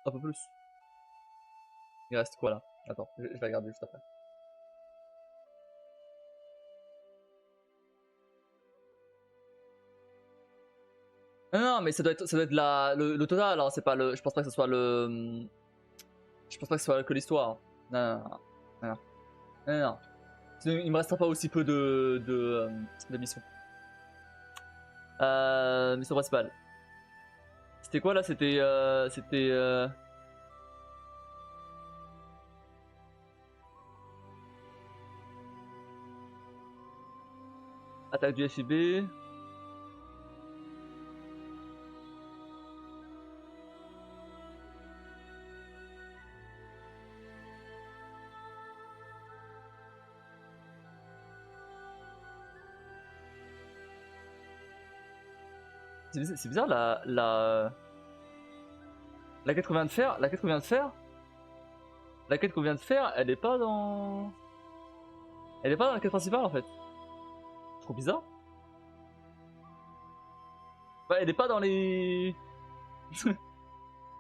Un peu plus. Il reste quoi là? Attends, je vais regarder juste après. Non, mais ça doit être le total, hein, c'est pas le. Je pense pas que ce soit le. Je pense pas que ce soit que l'histoire. Non, non, non. Non, non, non. Sinon, il me restera pas aussi peu de missions. Mission principale. C'était quoi là? C'était. Attaque du FIB. C'est bizarre la quête qu'on vient de faire. La quête qu'on vient de faire. La quête qu'on vient de faire, elle est pas dans. Elle est pas dans la quête principale en fait. Trop bizarre. Bah, elle est pas dans les.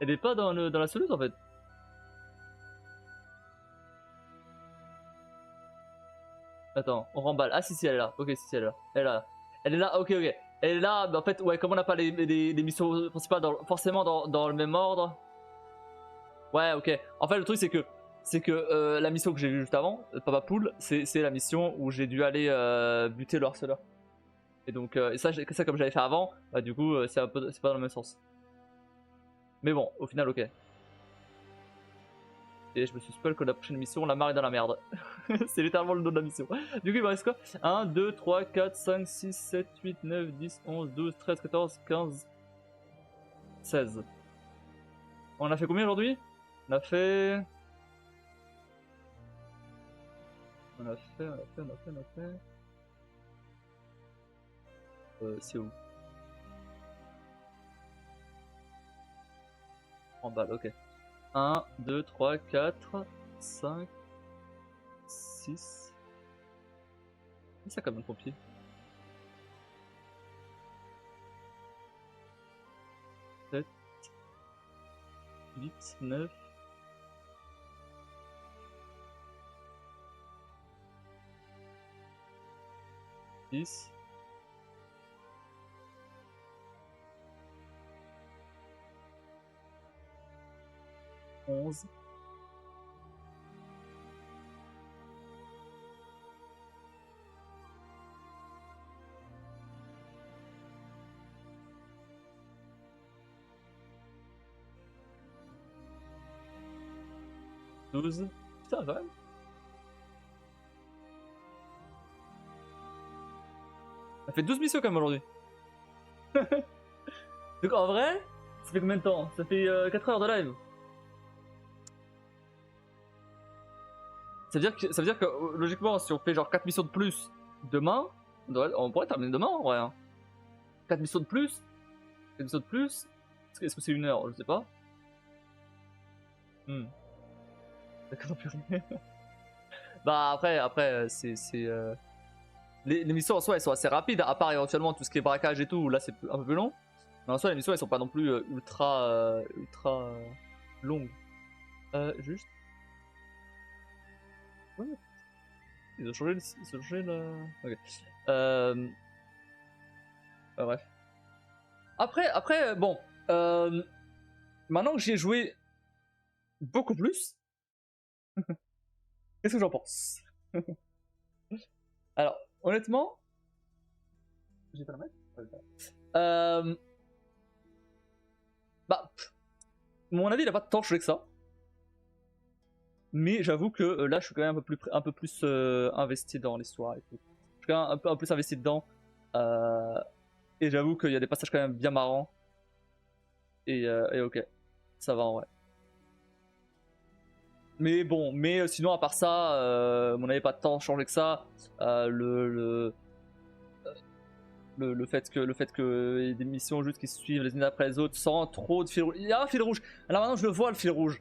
Elle est pas dans la soluce en fait. Attends, on remballe. Ah si elle est là. Ok, si elle est là. Elle est là. Elle est là, ok. Elle est là, mais en fait, ouais, comme on n'a pas les missions principales forcément dans le même ordre. Ouais, ok. En fait, le truc, c'est que la mission que j'ai vue juste avant, Papa Poule, c'est la mission où j'ai dû aller buter le harceleur. Et donc, ça comme j'avais fait avant, bah, du coup, c'est pas dans le même sens. Mais bon, au final, ok. Et je me suis spoil que la prochaine mission, la marre est dans la merde. C'est littéralement le nom de la mission. Du coup, il me reste quoi? 1, 2, 3, 4, 5, 6, 7, 8, 9, 10, 11, 12, 13, 14, 15, 16. On a fait combien aujourd'hui? On a fait... c'est où? En balle, ok. 1, 2, 3, 4, 5, 6... C'est ça comme un pompier. 7, 8, 9... 10... 11... 12... Putain, quand même. Ça fait 12 missions quand même aujourd'hui. Donc en vrai, ça fait combien de temps? Ça fait 4 heures de live. Ça veut dire que logiquement, si on fait genre 4 missions de plus demain, on pourrait terminer demain en vrai. Hein. 4 missions de plus 4 missions de plus. Est-ce que c'est 1 heure? Je sais pas. D'accord, purée. Bah après c'est. Les missions en soi elles sont assez rapides, à part éventuellement tout ce qui est braquage et tout, là c'est un peu plus long. Mais en soi les missions elles sont pas non plus ultra longues. Juste. Ouais. Ils ont changé le. Ok. Bref. Après bon. Maintenant que j'y ai joué beaucoup plus, qu'est-ce que j'en pense? Alors, honnêtement. J'ai pas la mettre? Bah. Mon avis il a pas tant changé que ça. Mais j'avoue que là je suis quand même un peu plus investi dans l'histoire et tout. Je suis quand même un peu plus investi dedans. Et j'avoue qu'il y a des passages quand même bien marrants. Et ok, ça va en vrai. Mais bon, sinon à part ça, on n'avait pas tant changé que ça. Le fait que y ait des missions juste qui se suivent les unes après les autres sans trop de fil rouge. Il y a un fil rouge. Là maintenant je le vois le fil rouge.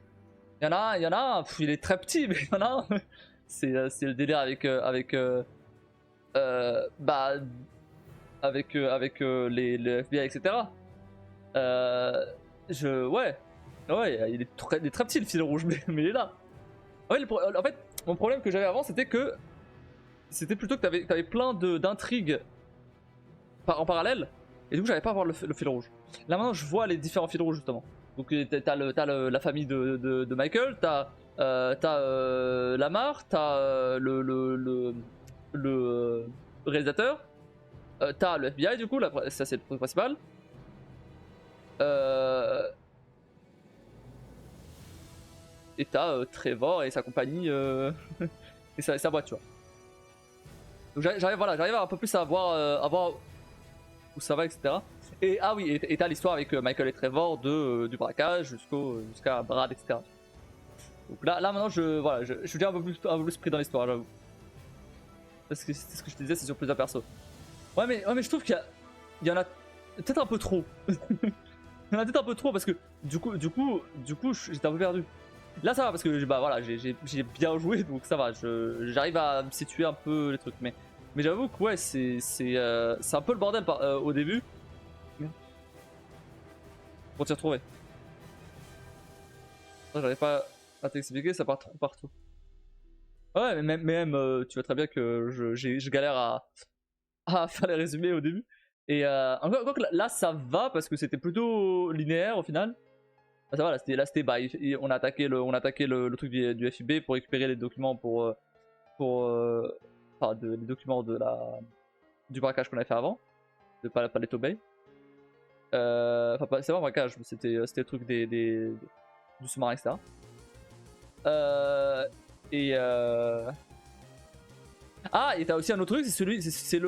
Il y en a un, il est très petit, mais il y en a un. C'est le délire avec les FBI, etc. Ouais. Ouais, il est très petit le fil rouge, mais il est là. Ouais, en fait, mon problème que j'avais avant, c'était que c'était plutôt que t'avais plein d'intrigues en parallèle, et du coup, j'avais pas à voir le fil rouge. Là maintenant, je vois les différents fils rouges justement. Donc t'as la famille de Michael, t'as Lamar, t'as le réalisateur, t'as le FBI du coup, ça c'est le truc principal. Et t'as Trevor et sa compagnie et sa boîte, tu vois. Donc j'arrive un peu plus à voir où ça va, etc. Et ah oui, et t'as l'histoire avec Michael et Trevor du braquage jusqu'à Brad, etc. Donc là maintenant je suis déjà un peu plus pris dans l'histoire, j'avoue. Parce que c'est ce que je te disais, c'est sur plusieurs persos. Ouais mais je trouve qu'il y en a peut-être un peu trop. Il y en a peut-être un peu trop parce que du coup j'étais un peu perdu. Là ça va parce que bah voilà, j'ai bien joué, donc ça va, j'arrive à me situer un peu les trucs, mais j'avoue que ouais, c'est un peu le bordel au début pour t'y retrouver. J'arrive pas à t'expliquer, ça part trop partout. Ouais, mais même tu vois très bien que je galère à faire les résumés au début. Et encore que là ça va parce que c'était plutôt linéaire au final. Ah, ça va, là c'était bah, on a attaqué le truc du FIB pour récupérer les documents enfin les documents du braquage qu'on avait fait avant, de Paleto Bay. Enfin c'est pas un braquage, mais c'était le truc du sous-marin, etc. Ah, et t'as aussi un autre truc, c'est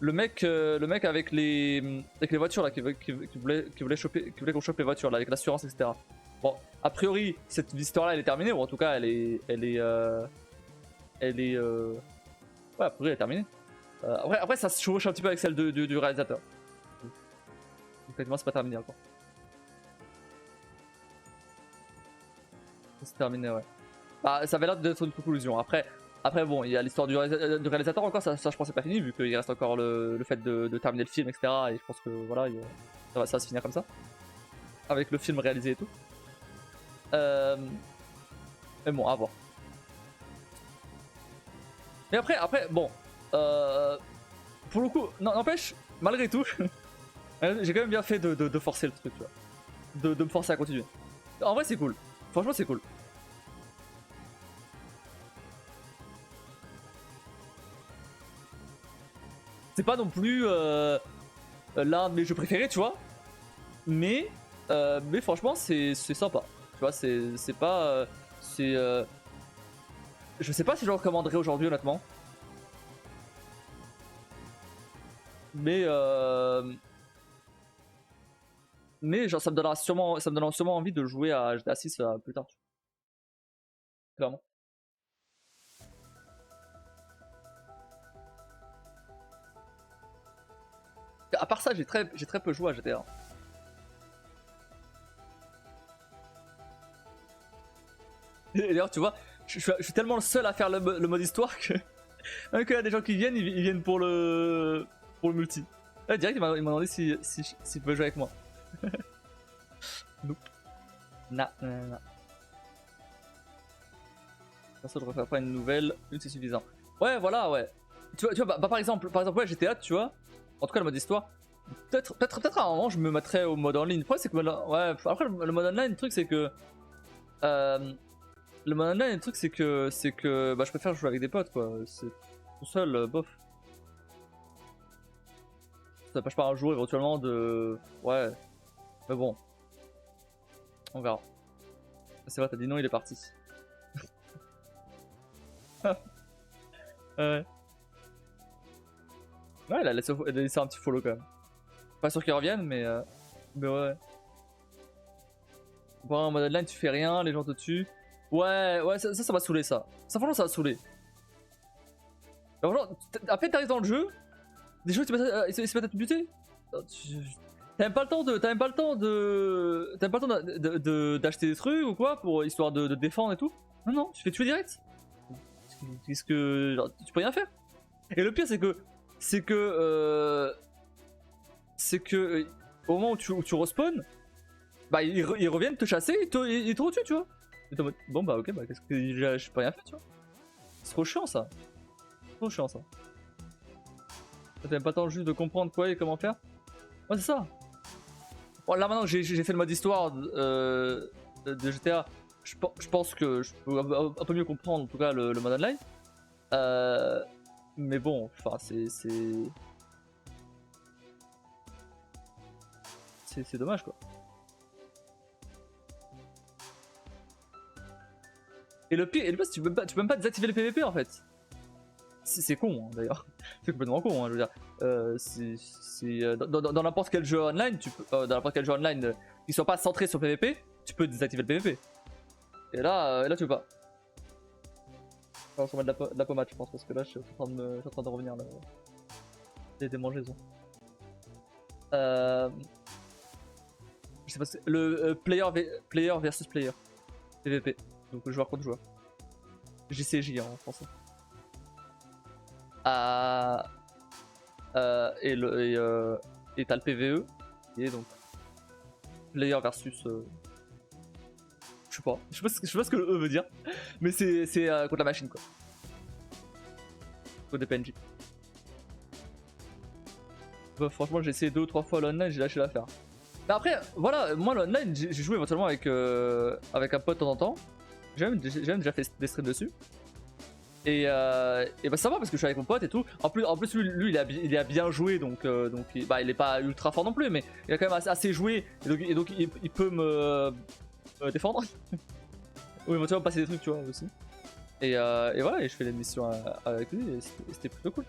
le mec avec les voitures là qui voulait qu'on chope les voitures là avec l'assurance, etc. Bon, a priori cette histoire là elle est terminée, ou en tout cas elle est ouais, a priori elle est terminée. Après ça se chevauche un petit peu avec celle du réalisateur. Donc effectivement c'est pas terminé encore. C'est terminé, ouais. Bah ça avait l'air d'être une conclusion. Après bon, il y a l'histoire du réalisateur encore, ça je pense c'est pas fini vu qu'il reste encore le fait de terminer le film, etc. Et je pense que voilà, ça va se finir comme ça. Avec le film réalisé et tout. Mais bon, à voir. Mais après bon. Pour le coup, n'empêche, malgré tout, j'ai quand même bien fait de forcer le truc, tu vois. De me forcer à continuer. En vrai c'est cool. Franchement c'est cool. C'est pas non plus l'un de mes jeux préférés, tu vois. Mais franchement, c'est sympa. Tu vois, c'est pas. Je sais pas si je le recommanderais aujourd'hui, honnêtement. Mais genre, ça me donnera sûrement envie de jouer à GTA 6 plus tard. Clairement. À part ça, j'ai très peu joué à GTA. Et d'ailleurs, tu vois, je suis tellement le seul à faire le mode histoire que même qu'il y a des gens qui viennent, ils viennent pour le multi. Là, direct, il m'a demandé s'il peut jouer avec moi. Nope. Nah. Ça, je refais pas une nouvelle, une c'est suffisant. Ouais, voilà, ouais. Tu vois bah, par exemple, ouais, GTA, tu vois. En tout cas, le mode histoire. Peut-être à un moment, je me mettrais au mode en ligne. Après, c'est que ouais, après le mode online, le truc c'est que le mode online, le truc c'est que bah, je préfère jouer avec des potes, quoi. C'est tout seul, bof. Ça n'empêche pas un jour éventuellement de. Ouais. Mais bon. On verra. C'est vrai, t'as dit non, il est parti. Ouais. Ouais, il a laissé un petit follow quand même. Pas sûr qu'il revienne, mais ouais. Bon, en mode online, tu fais rien, les gens te tuent. Ouais, ça va saouler ça. Ça, franchement, ça va saouler. Après, t'arrives dans le jeu, des gens ils se mettent à te buter. T'as même pas le temps d'acheter des trucs ou quoi pour histoire de défendre et tout. Non, tu fais tuer direct. Qu'est-ce que genre, tu peux rien faire. Et le pire c'est que au moment où tu respawn, Bah ils reviennent te chasser, ils te retuent, tu vois. Et t'es en mode, bon bah ok, bah qu'est-ce que je peux rien faire, tu vois. C'est trop chiant ça. Trop chiant ça. T'as même pas le temps juste de comprendre quoi et comment faire. Ouais c'est ça. Bon là maintenant que j'ai fait le mode histoire de GTA, je pense que je peux un peu mieux comprendre en tout cas le mode online. Mais bon, enfin c'est dommage quoi. Et le pire, tu peux même pas désactiver le PVP en fait. C'est con hein, d'ailleurs. C'est complètement con, hein, je veux dire. Dans n'importe quel jeu online, dans n'importe quel jeu online qui soit pas centré sur PVP, tu peux désactiver le PVP. Et là tu peux pas. On va mettre de la pommade, je pense, parce que là je suis en train de revenir là. J'ai été mangé, ça. Je sais pas, le player versus player. PVP. Donc joueur contre joueur. JCJ en français. Et t'as le PVE qui est donc player versus je sais pas ce que le E veut dire, mais c'est contre la machine quoi, contre des PNJ. Bah, franchement j'ai essayé 2 ou 3 fois l'online, j'ai lâché l'affaire. Mais après voilà, moi l'online j'ai joué éventuellement avec un pote de temps en temps. J'ai même déjà fait des streams dessus. Et bah ça va parce que je suis avec mon pote et tout. En plus lui il a bien joué donc il est pas ultra fort non plus, mais il a quand même assez joué et donc il peut me défendre. Ou éventuellement passer des trucs tu vois aussi. Et voilà, et je fais des missions avec lui et c'était plutôt cool.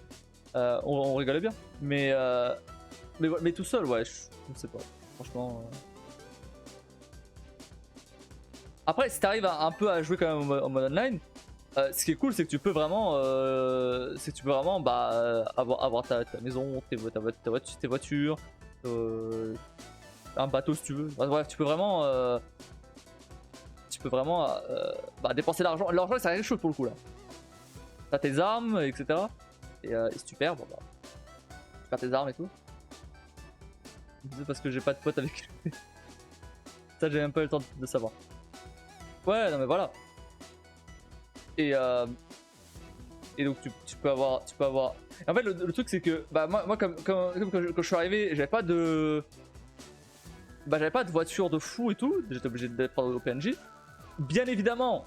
On rigolait bien. Mais tout seul ouais, je sais pas. Franchement. Après si t'arrives un peu à jouer quand même en mode online. Ce qui est cool, c'est que tu peux vraiment, avoir ta maison, tes voitures, un bateau si tu veux. Bref, tu peux vraiment, dépenser l'argent. L'argent, c'est quelque chose pour le coup là. T'as tes armes, etc. Et si tu perds, bon bah, tu perds tes armes et tout. C'est parce que j'ai pas de potes avec. Ça, j'ai même pas eu le temps de savoir. Ouais, non mais voilà. Et donc tu peux avoir. En fait le truc c'est que bah moi comme quand je suis arrivé, j'avais pas de voiture de fou et tout, j'étais obligé d'être au PNJ. Bien évidemment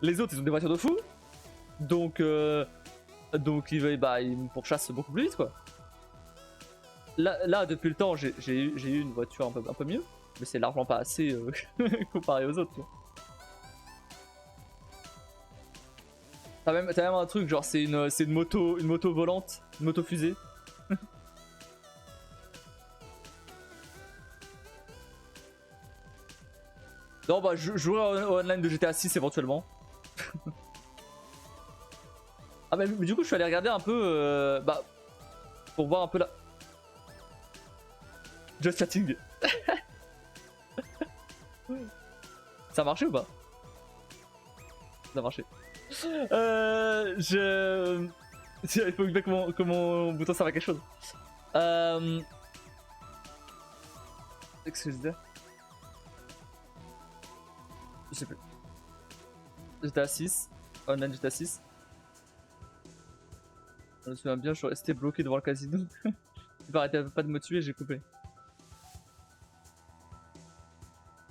les autres ils ont des voitures de fou. Donc ils me pourchassent beaucoup plus vite quoi. Là depuis le temps j'ai eu une voiture un peu mieux, mais c'est largement pas assez comparé aux autres. T'as même un truc genre c'est une moto volante, une moto fusée. Non bah je jouerai au online de GTA 6 éventuellement. Ah mais du coup je suis allé regarder un peu pour voir un peu la. Just chatting. Ça a marché ou pas? Ça a marché. Il faut que mon bouton serve à quelque chose. Qu'est-ce que je disais? Je sais plus. GTA 6. Online GTA 6. Je me souviens bien, je suis resté bloqué devant le casino. Tu arrêter pas de me tuer, j'ai coupé.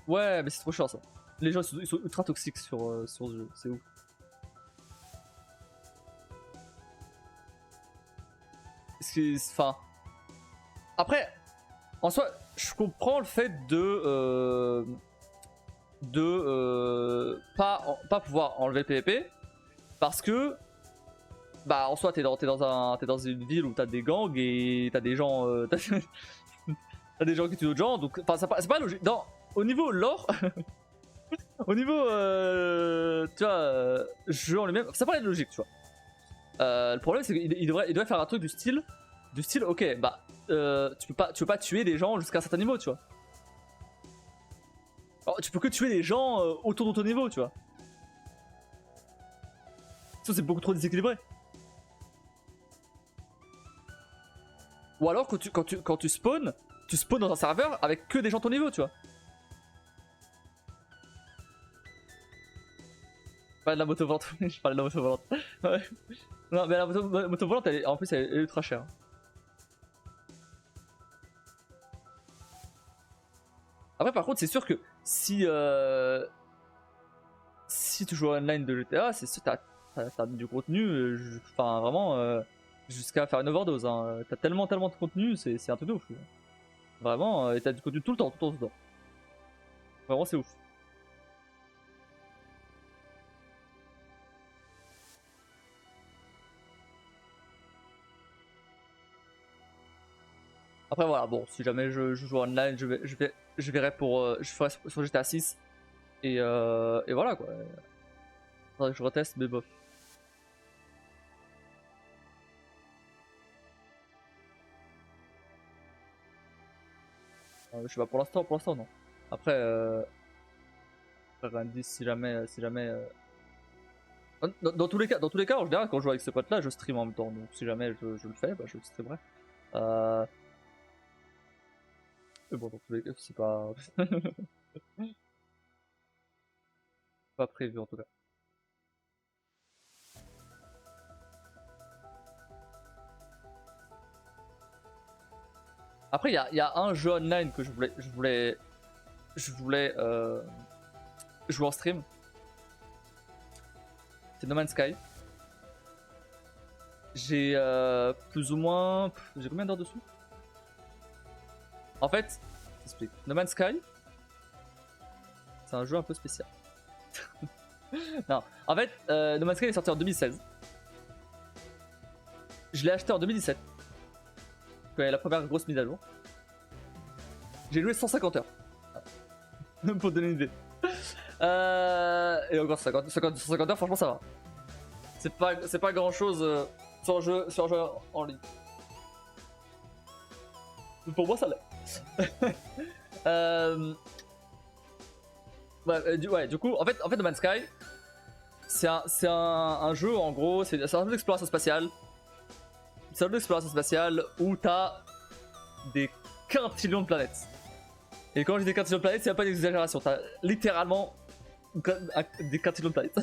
Ouais, mais c'est trop chiant ça. Les gens ils sont ultra toxiques sur ce jeu, c'est ouf. Enfin. Après, en soi, je comprends le fait de pas pouvoir enlever le PVP parce que bah en soi t'es dans une ville où t'as des gangs et t'as des gens t'as des gens qui tuent d'autres gens, donc enfin c'est pas logique. Au niveau lore au niveau tu vois jeu en lui-même ça paraît logique tu vois. Le problème c'est qu'il devrait faire un truc du style ok bah tu peux pas tuer des gens jusqu'à un certain niveau tu vois. Alors, tu peux que tuer des gens autour de ton niveau tu vois. Ça c'est beaucoup trop déséquilibré. Ou alors quand tu spawns dans un serveur avec que des gens de ton niveau tu vois. Pas de la moto volante, je parlais de la moto volante. Ouais. Non, mais la moto volante, en plus, elle est ultra chère. Après, par contre, c'est sûr que si tu joues online de GTA, c'est sûr que t'as du contenu, enfin vraiment, jusqu'à faire une overdose. Hein. T'as tellement de contenu, c'est un truc de ouf. Hein. Vraiment, et t'as du contenu tout le temps dedans. Vraiment, c'est ouf. Après voilà, bon, si jamais je joue online, je verrai pour, je ferai sur GTA 6 et voilà quoi. Faudrait que je reteste, mais bof. Je sais pas, pour l'instant non. Après, rien ne dit si jamais, dans tous les cas, en général, quand je joue avec ce pote-là, je stream en même temps. Donc si jamais je le fais, bah, je le streamerai. Mais bon, dans tous les cas, c'est pas pas prévu en tout cas. Après, il y a un jeu online que je voulais jouer en stream. C'est No Man's Sky. J'ai plus ou moins. J'ai combien d'heures dessus? En fait, j'explique. No Man's Sky, c'est un jeu un peu spécial. Non, en fait, No Man's Sky est sorti en 2016. Je l'ai acheté en 2017. Quand il y a la première grosse mise à jour. J'ai joué 150 heures. Pour donner une idée. Et encore 150 heures, franchement, ça va. C'est pas grand chose sur un jeu en ligne. Pour moi, ça l'est. Du coup, en fait, No Man's Sky, c'est un jeu, en gros, c'est un jeu d'exploration spatiale. C'est un jeu d'exploration spatiale où t'as des quintillions de planètes. Et quand je dis des quintillions de planètes, c'est pas une exagération, t'as littéralement des quintillions de planètes.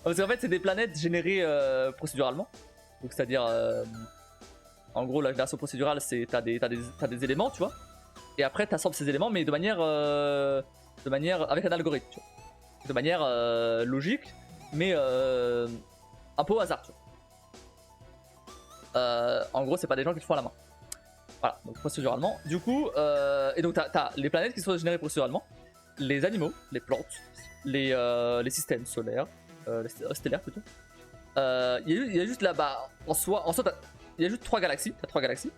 Parce qu'en fait, c'est des planètes générées procéduralement. Donc, c'est-à-dire, en gros, la génération procédurale, c'est t'as des éléments, tu vois. Et après, t'assembles ces éléments, mais de manière avec un algorithme, tu vois. De manière logique, mais un peu au hasard, tu vois. En gros, c'est pas des gens qui le font à la main. Voilà, donc procéduralement. Du coup, et donc t'as les planètes qui sont générées procéduralement, les animaux, les plantes, les systèmes solaires, stellaires plutôt. Il y a juste là-bas, en soi il y a juste 3 galaxies. T'as 3 galaxies.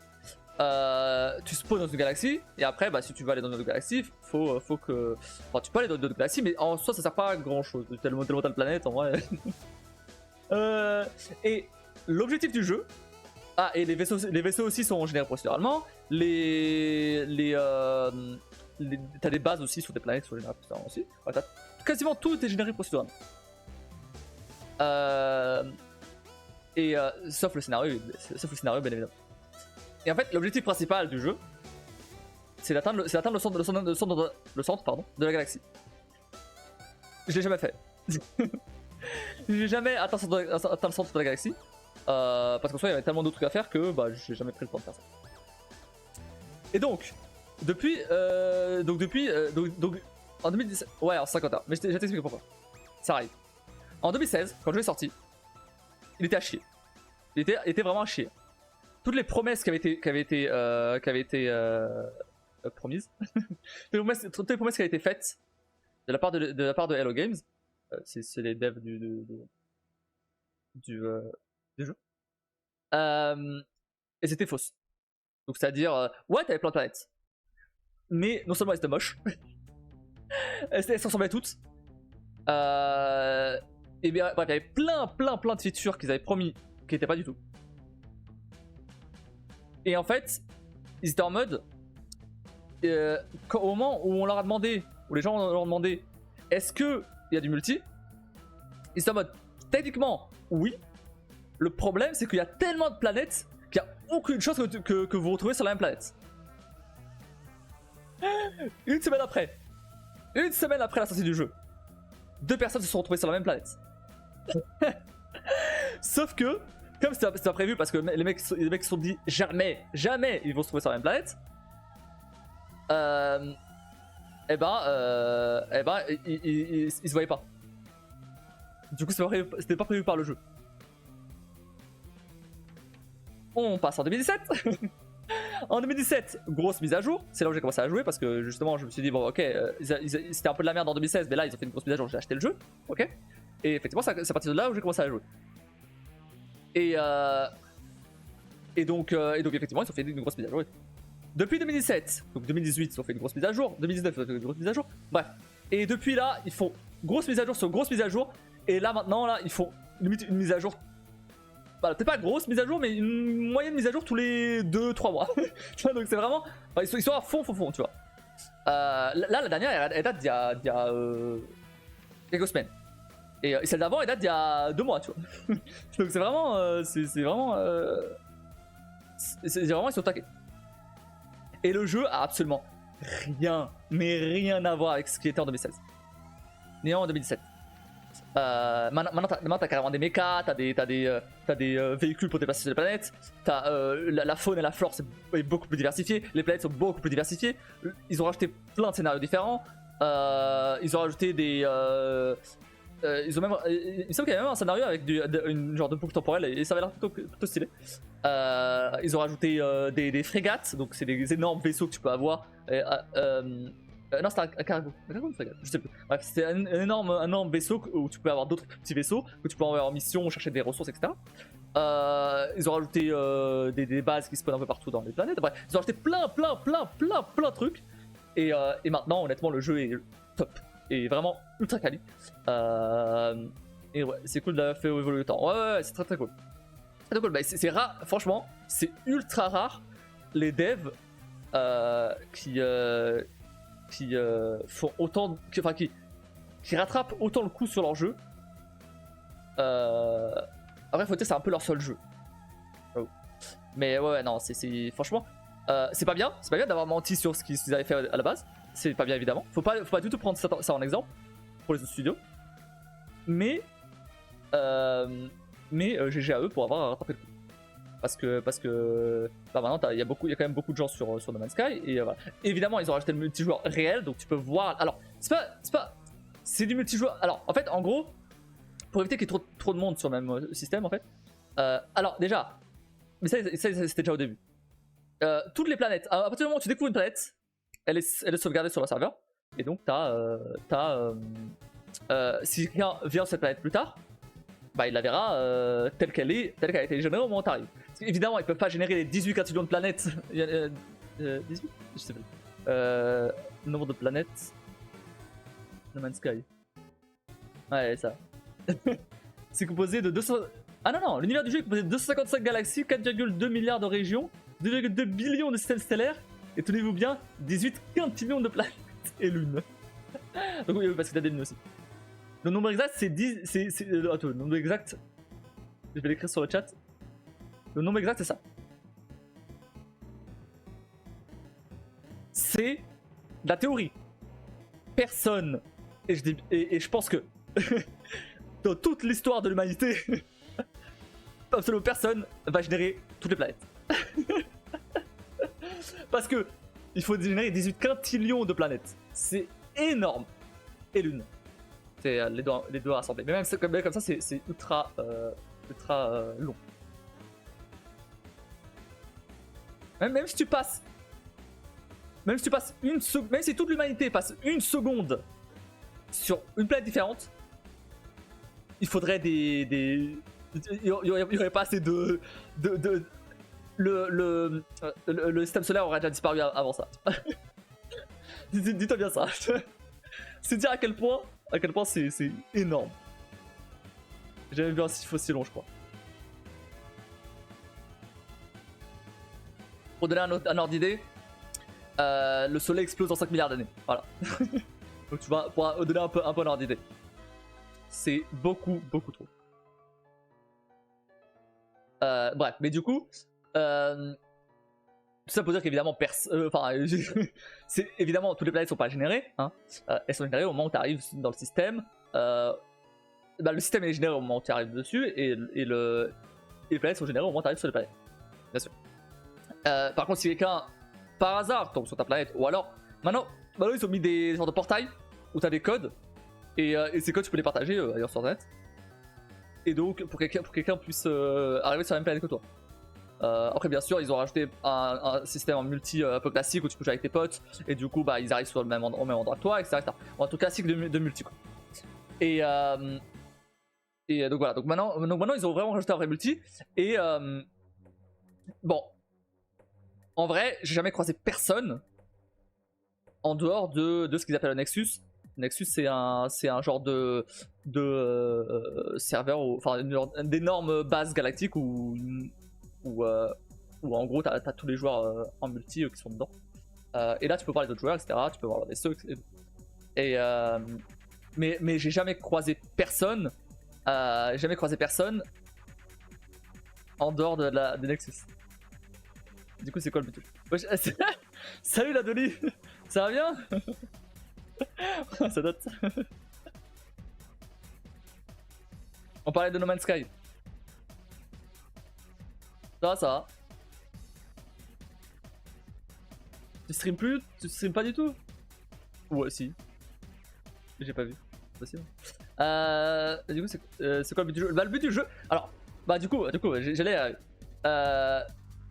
Tu spawns dans une galaxie, et après, bah, si tu veux aller dans une autre galaxie, faut que. Enfin, tu peux aller dans d'autres galaxies, mais en soi, ça sert pas à grand chose. Tellement t'as de planètes en vrai. Et l'objectif du jeu. Ah, et les vaisseaux aussi sont générés procéduralement. T'as des bases aussi sur des planètes qui sont générées procéduralement aussi. Ouais, quasiment tout est généré procéduralement. Sauf le scénario, bien évidemment. Et en fait, l'objectif principal du jeu, c'est d'atteindre le centre de la galaxie. Je l'ai jamais fait. J'ai jamais atteint le centre de la galaxie. Parce qu'en soi, il y avait tellement d'autres trucs à faire que bah, j'ai jamais pris le temps de faire ça. Et donc, depuis en 2017, ouais, en 50 heures, mais je t'explique pourquoi. Ça arrive. En 2016, quand le jeu est sorti, il était à chier. Il était vraiment à chier. Toutes les promesses qui avaient été promises, toutes les promesses qui avaient été faites de la part de Hello Games, c'est les devs du jeu, et c'était fausse. Donc c'est-à-dire, ouais, t'avais plein de planètes, mais non seulement elles étaient moches, elles se ressemblaient toutes, et bien bref, il y avait plein de features qu'ils avaient promis qui n'étaient pas du tout. Et en fait, ils étaient en mode, au moment où on leur a demandé, où les gens leur ont demandé, est-ce qu'il y a du multi, ils étaient en mode, techniquement, oui. Le problème, c'est qu'il y a tellement de planètes qu'il n'y a aucune chance que vous retrouvez sur la même planète. Une semaine après la sortie du jeu, 2 personnes se sont retrouvées sur la même planète. Sauf que, comme c'était pas prévu, parce que les mecs se sont dit jamais ils vont se trouver sur la même planète, ils se voyaient pas. Du coup, c'était pas prévu par le jeu. On passe en 2017. En 2017, grosse mise à jour. C'est là où j'ai commencé à jouer parce que justement, je me suis dit, bon, ok, c'était un peu de la merde en 2016, mais là, ils ont fait une grosse mise à jour. J'ai acheté le jeu. Ok. Et effectivement, c'est à partir de là où j'ai commencé à jouer. Et donc, effectivement, ils ont fait une grosse mise à jour. Depuis 2017, donc 2018, ils ont fait une grosse mise à jour. 2019, ils ont fait une grosse mise à jour. Bref. Et depuis là, ils font grosse mise à jour sur grosse mise à jour. Et là, maintenant, là, ils font limite une mise à jour. Bah, peut-être pas grosse mise à jour, mais une moyenne mise à jour tous les 2-3 mois. Donc c'est vraiment. Enfin, ils sont à fond, tu vois. Là, la dernière, elle date d'il y a quelques semaines. Et celle d'avant, elle date d'il y a 2 mois, tu vois. Donc c'est vraiment. C'est vraiment. C'est vraiment, ils sont taqués. Et le jeu a absolument rien, mais rien à voir avec ce qui était en 2016. Ni en 2017. Maintenant t'as carrément des mechas, t'as des véhicules pour déplacer sur les planètes, t'as la faune et la flore est beaucoup plus diversifiée, les planètes sont beaucoup plus diversifiées, ils ont rajouté plein de scénarios différents, ils ont rajouté des... ils ont même, il me semble qu'il y a même un scénario avec une genre de boucle temporelle et ça avait l'air plutôt stylé. Ils ont rajouté des frégates, donc c'est des énormes vaisseaux que tu peux avoir. Non, c'était un cargo. Un cargo ou une frégate, je sais plus. Bref, c'était un énorme vaisseau où tu peux avoir d'autres petits vaisseaux que tu peux envoyer en mission, chercher des ressources, etc. Ils ont rajouté des bases qui spawnent un peu partout dans les planètes. Bref, ils ont rajouté plein de trucs. Et maintenant, honnêtement, le jeu est top. Et vraiment ultra quali. Et ouais, c'est cool d'avoir fait évoluer le temps. Ouais, c'est très cool. Très cool. Bah, c'est rare, franchement, c'est ultra rare les devs qui font autant, qui rattrapent autant le coup sur leur jeu. Après, faut dire, c'est un peu leur seul jeu. Oh. Mais ouais, non, c'est franchement, c'est pas bien d'avoir menti sur ce qu'ils avaient fait à la base. C'est pas bien évidemment. Faut pas du tout prendre ça en exemple pour les autres studios. Mais GG à eux pour avoir rattrapé le coup. Parce que bah maintenant il y a quand même beaucoup de gens sur No Man's Sky et voilà. Évidemment ils ont rajouté le multijoueur réel donc tu peux voir. Alors c'est du multijoueur. Alors en fait en gros pour éviter qu'il y ait trop de monde sur le même système en fait. Alors déjà mais ça c'était déjà au début. Toutes les planètes à partir du moment où tu découvres une planète elle est sauvegardée sur le serveur et donc si quelqu'un vient sur cette planète plus tard bah il la verra telle qu'elle a été générée au moment où t'arrives. Évidemment, ils peuvent pas générer les 18 quintillions de planètes. 18 je sais pas. Nombre de planètes. No Man's Sky. Ouais, ça. C'est composé de 200. Ah non, l'univers du jeu est composé de 255 galaxies, 4,2 milliards de régions, 2,2 billions de systèmes stellaires, et tenez-vous bien, 18 quintillions de planètes et lunes. Donc oui, parce que t'as des lunes aussi. Le nombre exact, c'est 10. Attends, le nombre exact. Je vais l'écrire sur le chat. Le nombre exact, c'est ça. C'est la théorie. Personne, et je pense que dans toute l'histoire de l'humanité, absolument personne va générer toutes les planètes. Parce que il faut générer 18 quintillions de planètes. C'est énorme. Et lune. C'est les deux rassemblés. Mais même comme ça, c'est ultra long. Même si tu passes une seconde, même si toute l'humanité passe une seconde sur une planète différente, il faudrait il y aurait pas assez de le système solaire aurait déjà disparu avant ça. Dis-toi bien ça. C'est dire à quel point c'est énorme. J'ai jamais vu un site aussi long, je crois. Pour donner un ordre d'idée, le soleil explose dans 5 milliards d'années. Voilà. Donc tu vois, pour donner un peu un ordre d'idée. C'est beaucoup trop. Bref, mais du coup, tout ça pour dire qu'évidemment, c'est évidemment toutes les planètes sont pas générées. Hein. Elles sont générées au moment où tu arrives dans le système. bah, le système est généré au moment où tu arrives dessus et les planètes sont générées au moment où tu arrives sur les planètes. Bien sûr. Par contre, si quelqu'un, par hasard, tombe sur ta planète, ou alors, maintenant ils ont mis des genres de portails où tu as des codes, et ces codes, tu peux les partager ailleurs sur Internet. Et donc, pour que quelqu'un puisse arriver sur la même planète que toi. Après, bien sûr, ils ont rajouté un système en multi un peu classique où tu peux jouer avec tes potes, et du coup, bah, ils arrivent au même endroit que toi, etc. En tout classique de multi, quoi. Et donc voilà, donc maintenant ils ont vraiment rajouté un vrai multi. Et bon, en vrai, j'ai jamais croisé personne en dehors de ce qu'ils appellent un Nexus. Nexus, c'est un genre de serveur, enfin d'énorme base galactique où en gros t'as tous les joueurs en multi qui sont dedans. Et là tu peux voir les autres joueurs, etc. Tu peux voir des vaisseaux, et mais j'ai jamais croisé personne. En dehors de Nexus. Du coup, c'est quoi le but? Salut la Dolly. Ça va bien? Ça date. On parlait de No Man's Sky. Ça va. Tu stream plus? Tu stream pas du tout? Ouais, si. J'ai pas vu. Possible. Du coup, c'est quoi le but du jeu? Bah, le but du jeu. Alors, bah, du coup, j'allais.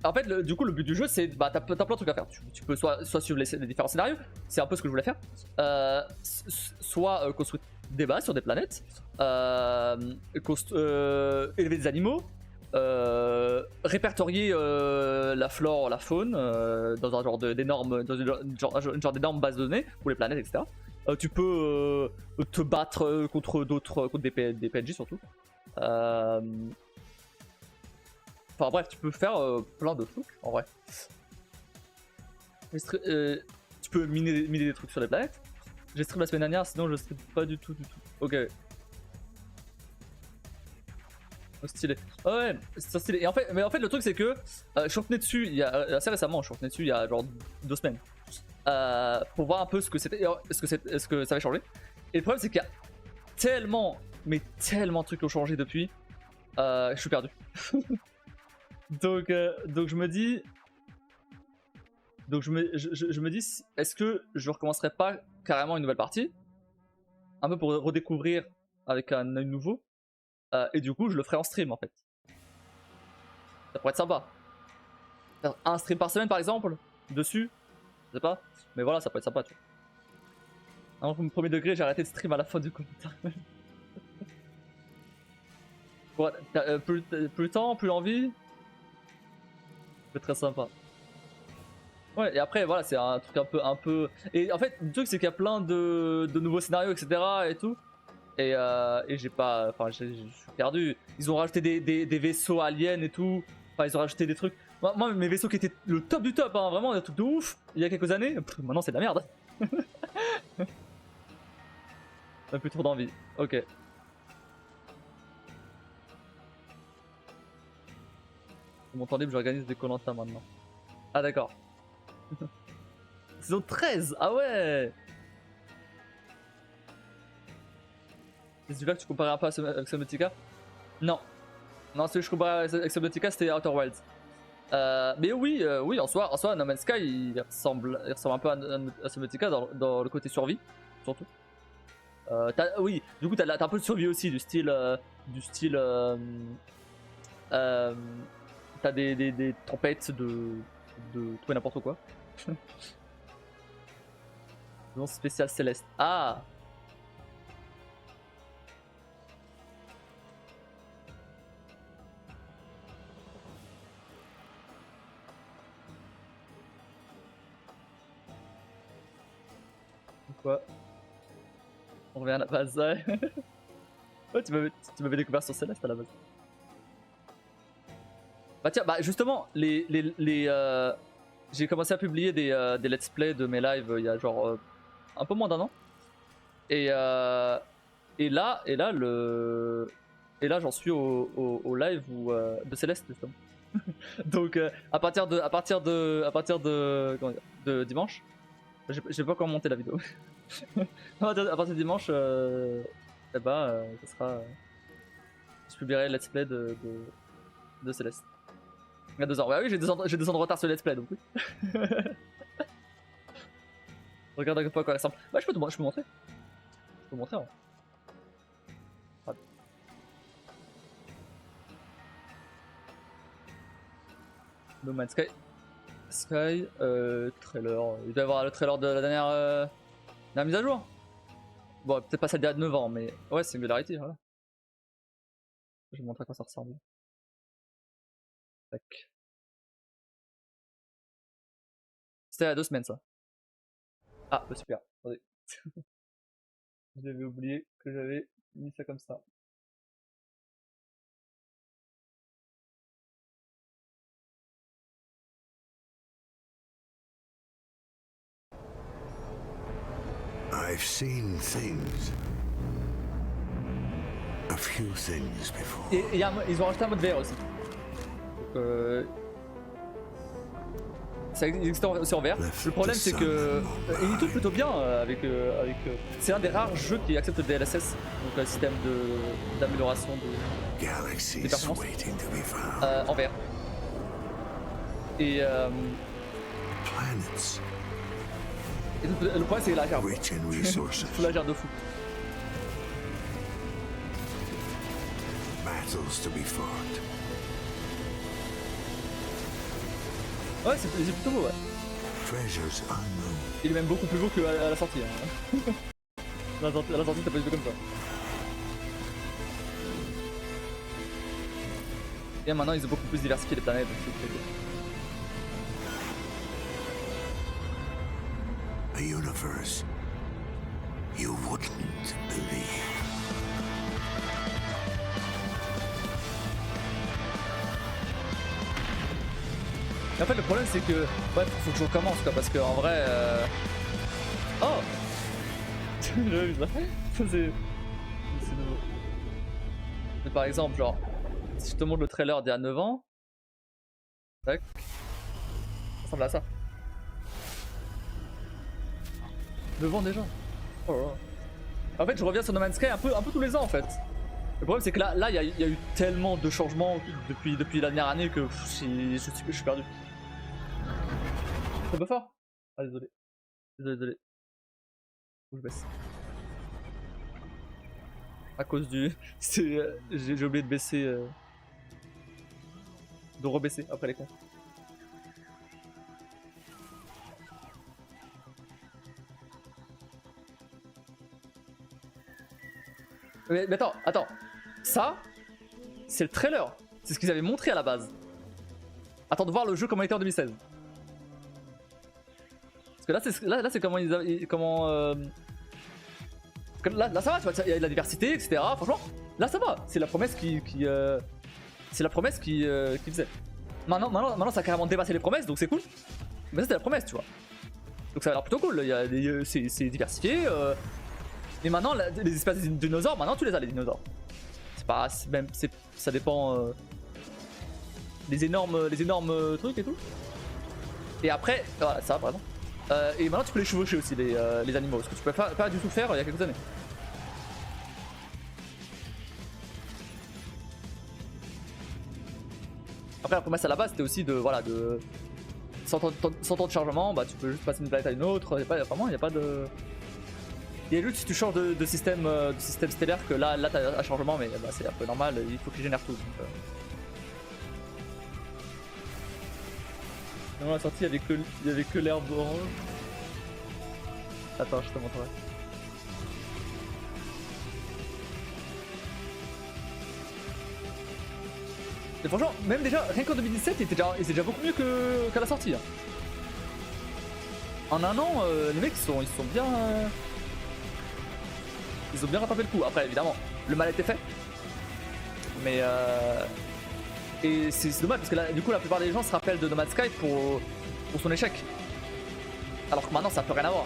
En fait, du coup, le but du jeu, c'est. Bah, t'as plein de trucs à faire. Tu peux soit suivre les différents scénarios, c'est un peu ce que je voulais faire. Soit construire des bases sur des planètes, élever des animaux, répertorier la flore, la faune dans un genre d'énorme, une genre d'énorme base de données pour les planètes, etc. Tu peux te battre contre des PNJ surtout. Enfin bref, tu peux faire plein de trucs en vrai. Tu peux miner des trucs sur les planètes. J'ai stream la semaine dernière, sinon je stream pas du tout. Ok. Oh, stylé. Oh, ouais, c'est stylé. Et en fait, le truc c'est que je suis retourné dessus assez récemment. Je suis retourné dessus il y a genre 2 semaines pour voir un peu ce que c'était, ce que ça avait changé. Et le problème c'est qu'il y a tellement de trucs qui ont changé depuis. Je suis perdu. donc je me dis. Donc je me dis, est-ce que je recommencerai pas carrément une nouvelle partie, un peu pour redécouvrir avec un œil nouveau, et du coup je le ferai en stream en fait. Ça pourrait être sympa. Faire un stream par semaine par exemple, dessus, je sais pas, mais voilà, ça peut être sympa, tu vois. Au premier degré, j'ai arrêté de stream à la fin du commentaire. Ouais, plus le temps, plus l'envie. C'est très sympa. Ouais, et après voilà, c'est un truc un peu. Et en fait, le truc c'est qu'il y a plein de nouveaux scénarios, etc. et tout. Et j'ai pas. Enfin, je suis perdu. Ils ont rajouté des vaisseaux aliens et tout. Enfin, ils ont rajouté des trucs. Moi, mes vaisseaux qui étaient le top du top, hein, vraiment, un truc de ouf, il y a quelques années, maintenant c'est de la merde. J'ai plus trop d'envie. Ok. Mon temps libre, j'organise des Koh-Lanta maintenant. Ah, d'accord. Saison 13. Ah ouais. C'est celui-là que tu comparais un peu avec Subnautica? Non. Non, celui que je comparais avec Subnautica, c'était Outer Wilds. Mais oui, en soi, No Man's Sky, il ressemble un peu à Subnautica dans le côté survie, surtout. Oui, du coup, t'as un peu de survie aussi, du style. T'as des tempêtes de tout et n'importe quoi. Non, spécial céleste. Ah! Quoi? On revient à la base. Ouais, ouais, tu m'avais découvert sur Céleste à la base. Bah tiens, bah justement, j'ai commencé à publier des let's play de mes lives il y a genre un peu moins d'un an. Et là j'en suis au live de Céleste justement. Donc à partir de dimanche, j'ai pas encore monté la vidéo. À partir de dimanche, Et bah, ça sera. Je publierai le let's play de Céleste. Il y a 2 ans. Ouais, oui, j'ai 2 ans de retard sur le let's play donc oui. Regarde à quoi elle ressemble. Ouais, je peux montrer. Je peux montrer. Hein. No Man's Sky. Trailer. Il doit y avoir le trailer de la dernière mise à jour. Bon, peut-être pas celle d'il y a 9 ans, mais ouais, Singularity, voilà. Je vais vous montrer à quoi ça ressemble. Tac. C'était il y a 2 semaines ça. Ah, bah super. Attendez. J'avais oublié que j'avais mis ça comme ça. I've seen things. A few things before. Et ils ont rajouté un mode VR aussi. Ça existe aussi en VR. Le problème c'est que il y tourne plutôt bien avec. C'est un des rares jeux qui accepte le DLSS, donc le système d'amélioration des performances en VR. Et Planets. Et le problème c'est la gerbe. Rich in resources. Sous la gerbe de fou. Battles to be fought. Ouais, c'est plutôt beau, ouais. Treasures unknown. Il est même beaucoup plus beau qu'à la sortie. Hein. à la sortie, t'as pas du tout comme ça. Et maintenant, ils ont beaucoup plus diversifié les planètes, donc c'est cool. A universe you wouldn't believe. Et en fait, le problème c'est que. Ouais, faut que je recommence quoi, parce que en vrai. Oh j'avais vu ça. C'est nouveau. Mais par exemple, genre, si je te montre le trailer d'il y a 9 ans. Tac. Ça ressemble à ça. 9 ans déjà. Oh là là. En fait, je reviens sur No Man's Sky un peu tous les ans en fait. Le problème c'est que là, il y a eu tellement de changements depuis la dernière année que je suis perdu. C'est un peu fort. Ah désolé. Désolé. Faut que je baisse. À cause du... j'ai oublié de baisser... De rebaisser après les comptes. Mais attends. Ça, c'est le trailer. C'est ce qu'ils avaient montré à la base. Attends de voir le jeu comment il était en 2016. Parce que là c'est comment ils... Là ça va, tu vois, il y a de la diversité, etc. Franchement, là ça va. C'est la promesse c'est la promesse qui faisait. Maintenant ça a carrément dépassé les promesses, donc c'est cool. Mais ça c'était la promesse, tu vois. Donc ça a l'air plutôt cool. C'est diversifié. Et maintenant, les espèces de dinosaures, maintenant tu les as les dinosaures. C'est pas... ça dépend... les énormes trucs et tout. Et après, voilà, ça par exemple. Et maintenant tu peux les chevaucher aussi, les animaux. Ce que tu peux pas du tout faire il y a quelques années. Après la promesse à la base c'était aussi de... Voilà, de... Sans temps de chargement, bah tu peux juste passer d'une planète à une autre. Vraiment, il n'y a pas de... Il y a juste si tu changes de système stellaire que là t'as un chargement, mais bah, c'est un peu normal, il faut qu'il génère tout. Non, à la sortie il y avait que l'herbe orange. Attends, je te montrerai. Et franchement, même déjà, rien qu'en 2017, il était déjà beaucoup mieux qu'à la sortie. Hein. En un an, les mecs ils sont bien... Ils ont bien rattrapé le coup. Après, évidemment, le mal a été fait. Mais et c'est dommage parce que là, du coup, la plupart des gens se rappellent de No Man's Sky pour son échec. Alors que maintenant, ça peut rien avoir.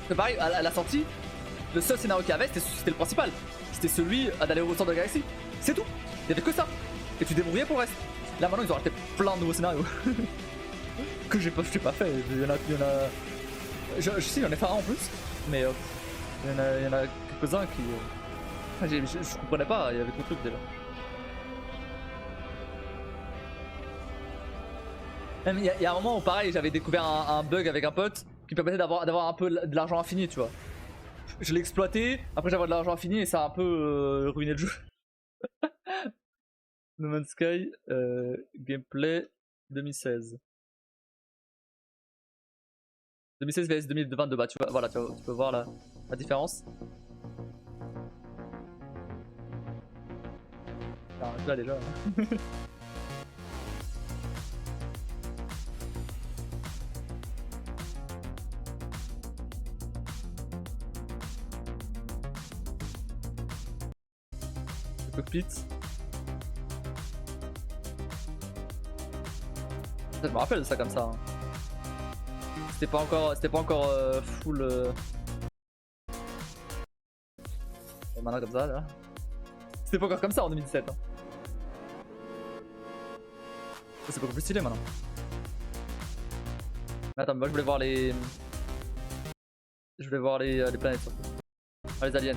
C'est pareil, à la sortie, le seul scénario qu'il y avait, c'était le principal. C'était celui d'aller au centre de la galaxie. C'est tout. Il n'y avait que ça. Et tu débrouillais pour le reste. Là maintenant ils ont rajouté plein de nouveaux scénarios. Que j'ai pas fait. Il y en a. Je sais, j'en ai fait un en plus. Mais il y en a quelques-uns qui. Je comprenais pas, il y avait trop de trucs déjà. Même il y a un moment où pareil, j'avais découvert un bug avec un pote qui permettait d'avoir un peu de l'argent infini, tu vois. Je l'ai exploité, après j'avais de l'argent infini et ça a un peu ruiné le jeu. No Man's Sky, gameplay 2016. 2016 vs 2022, bah tu vois, voilà, tu peux voir la différence. Là déjà. Le cockpit. Je me rappelle de ça comme ça. Hein. C'était pas encore full. Maintenant comme ça là. C'était pas encore comme ça en 2017. Hein. C'est beaucoup plus stylé maintenant. Mais attends, moi je voulais voir les. Je voulais voir les planètes surtout. Ah, les aliens.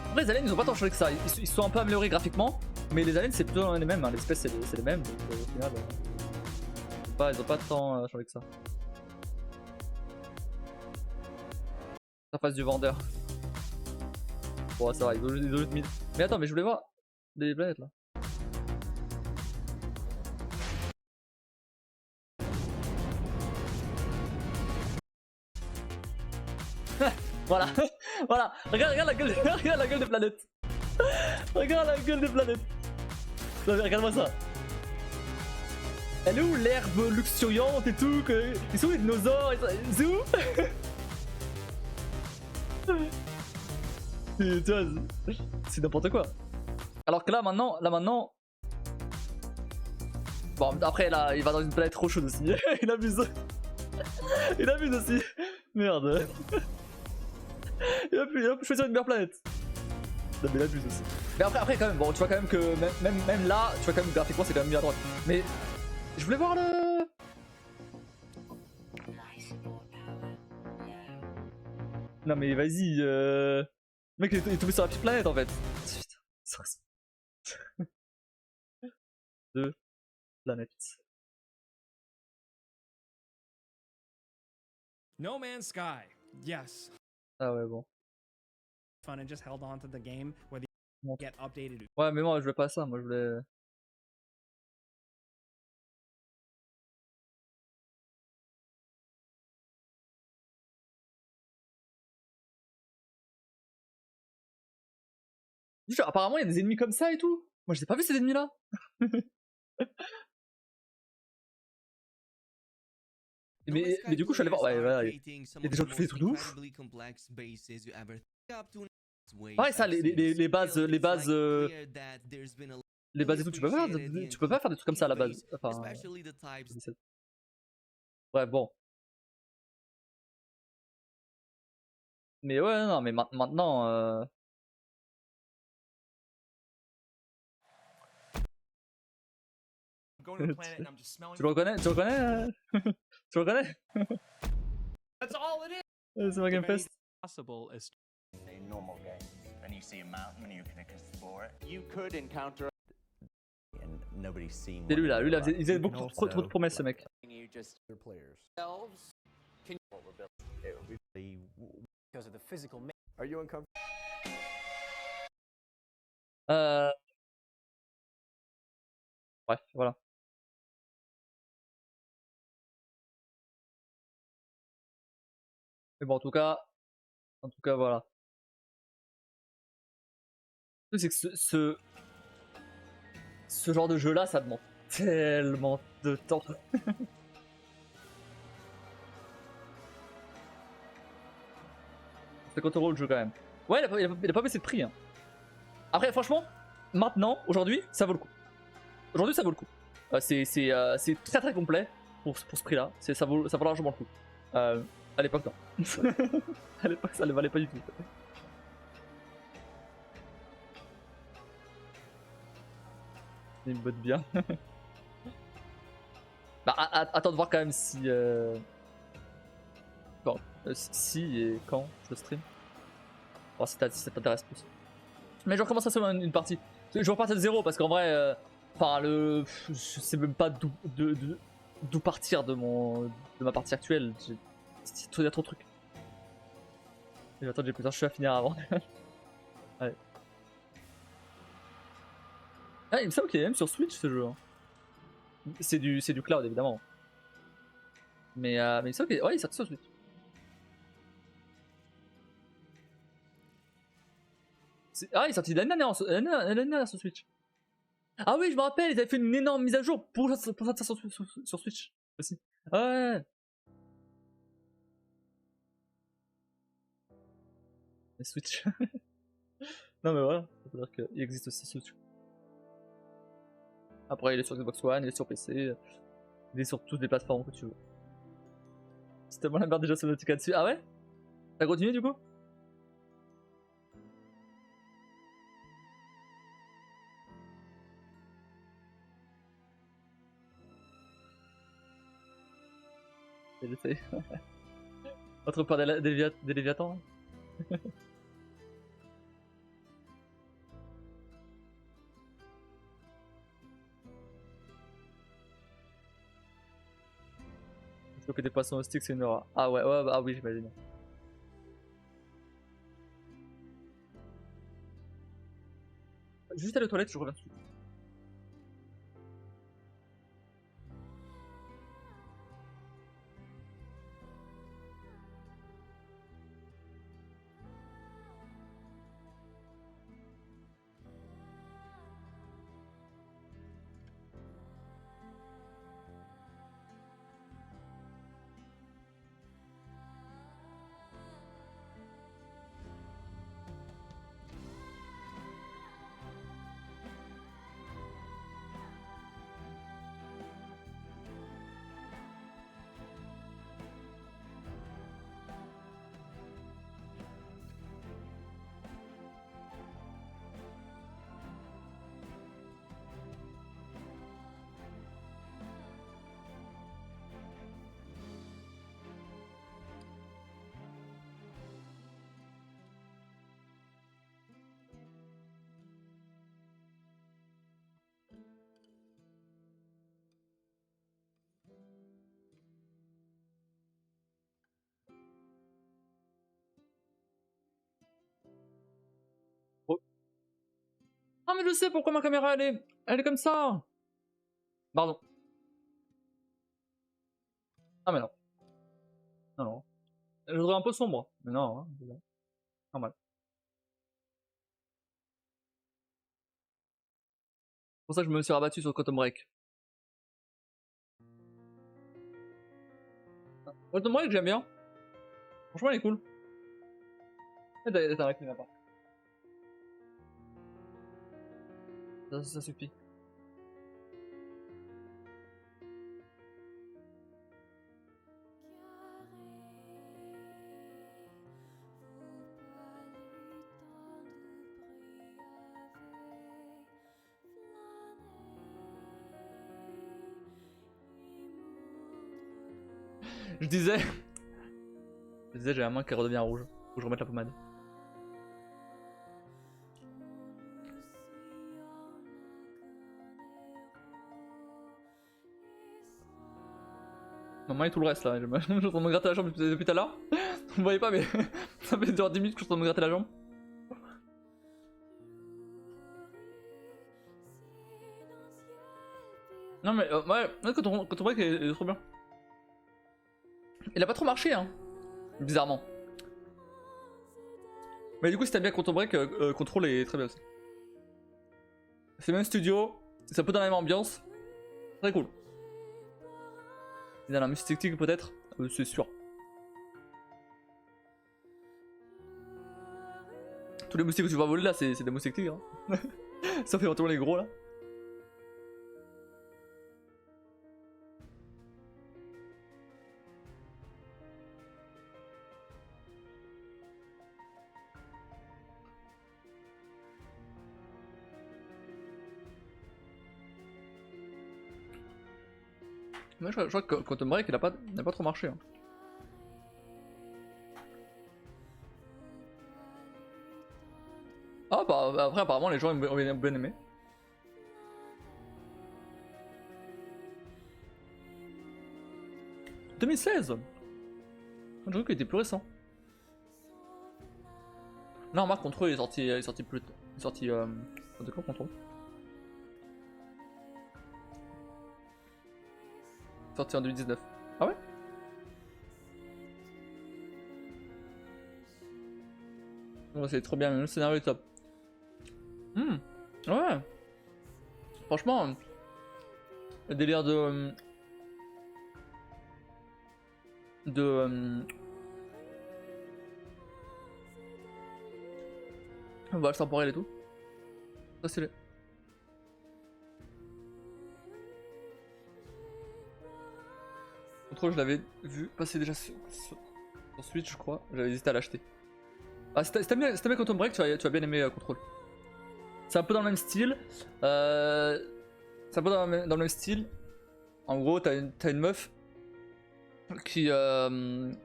Après les aliens ils ont pas tant changé que ça. Ils sont un peu améliorés graphiquement. Mais les aliens c'est plutôt les mêmes. Hein. L'espèce c'est les mêmes. Donc au final. Ils ont pas tant changé que ça. Ça passe du vendeur. Bon, ça va, ils ont juste mis. Mais attends, mais je voulais voir des planètes là. Voilà, voilà, regarde la gueule, regarde la gueule des planètes. Regarde la gueule des planètes. Regarde-moi ça. Elle est où l'herbe luxuriante et tout ils sont où les dinosaures? C'est où? Tu vois, c'est n'importe quoi. Alors que là maintenant. Bon après là il va dans une planète trop chaude aussi. Il abuse. Il abuse aussi. Merde. Il a pu choisir une meilleure planète. Non mais il abuse aussi. Mais après quand même, bon tu vois quand même que même là, tu vois quand même graphiquement c'est quand même mieux à droite. Mais je voulais voir le. Non mais vas-y, le mec il est tombé sur la petite planète en fait. Putain, deux planètes. No Man's Sky, yes. Ah ouais bon. Fun and just held on to the game whether you get updated. Ouais mais moi je voulais pas ça, moi je voulais. Apparemment il y a des ennemis comme ça et tout. Moi j'ai pas vu ces ennemis là. mais du coup je suis allé voir, ouais voilà, il y a des gens qui font des trucs de ouf. Pareil ça, les bases et tout, tu peux pas faire des trucs comme ça à la base. Enfin, ouais bon. Mais ouais non mais maintenant tu le reconnais? Tu le reconnais? Tu le reconnais? That's all it is. C'est ma Game Fest. Possible is a normal game, and you see a mountain and you can explore it. You could encounter And nobody's seen. C'est lui là, il faisait beaucoup trop de promesses ce mec. you just their players. Because of the physical. Are you uncomfortable? Bref, voilà. Mais bon, en tout cas voilà. Le truc c'est que ce genre de jeu là, ça demande tellement de temps. C'est 50 € le jeu quand même. Ouais, il a pas baissé de prix. Hein. Après, franchement, maintenant, aujourd'hui, ça vaut le coup. Aujourd'hui, ça vaut le coup. C'est très très complet pour ce prix là. Ça vaut largement le coup. À l'époque, non. À l'époque, ça ne le valait pas du tout. Il me botte bien. Bah, attends de voir quand même si. Bon, si et quand je stream. Voir si ça t'intéresse plus. Mais je recommence à seulement une partie. Je repartais de zéro parce qu'en vrai. Enfin, je sais même pas d'où partir de ma partie actuelle. Il y a trop de trucs. Et attends, j'ai plus tard, je suis à finir avant. Allez. Ah, il me semble qu'il est même sur Switch ce jeu. Hein. C'est du cloud évidemment. Mais il me semble qu'il ouais, il est sorti sur Switch. Ah, il est sorti l'année dernière sur Switch. Ah oui, je me rappelle, ils avaient fait une énorme mise à jour pour sortir sur Switch aussi. Ouais. Mais Switch. Non mais voilà, ça veut dire qu'il existe aussi sur Switch. Après, il est sur Xbox One, il est sur PC, il est sur toutes les plateformes que tu veux. C'est tellement la merde déjà sur Nautica dessus. Ah ouais? T'as continué du coup? J'essaie. Autre peur des Léviathans. Faut que des poissons au stick, c'est une horreur. Ah ouais, ah oui, j'imagine. Juste aller aux toilettes, je reviens tout de suite. Ah mais je sais pourquoi ma caméra elle est comme ça. Pardon. Ah mais non. Non non. Je voudrais un peu sombre. Mais non, hein, normal. C'est pour ça que je me suis rabattu sur Quantum Break. Quantum Break j'aime bien. Franchement il est cool. T'as arrêté ma part. Ça suffit. Je disais, j'ai la main qui redevient rouge. Faut que je remette la pommade. Maman et tout le reste là. Je suis en train de me gratter la jambe depuis tout à l'heure. Vous voyez pas, mais ça fait genre 10 minutes que je suis en train de me gratter la jambe. Non mais ouais, quand on voit qu'il est trop bien. Il a pas trop marché hein, bizarrement. Mais du coup si t'aimes bien Quantum Break, Control est très bien aussi. C'est le même studio, c'est un peu dans la même ambiance. Très cool. Il y a la musique technique peut-être, c'est sûr. Tous les moustiques que tu vas voler là, c'est des moustiques tigres. Hein. Sauf éventuellement les gros là. Moi je crois que Quantum Break il a pas trop marché. Hein. Ah bah après apparemment les gens ont bien aimé. « 2016 ! Je trouve qu'il était plus récent. Non, Marc Control il est sorti plus tôt. Il est sorti. De quoi Control? Sorti en 2019. Ah ouais? Oh, c'est trop bien, le scénario est top. Ouais. Franchement, le délire voyage temporel et tout. Ça c'est le. Control, je l'avais vu passer déjà sur Switch, je crois. J'avais hésité à l'acheter. Ah, si t'aimes bien Quantum Break, tu vas bien aimer Control. C'est un peu dans le même style. C'est un peu dans le même style. En gros, t'as une meuf qui. T'as une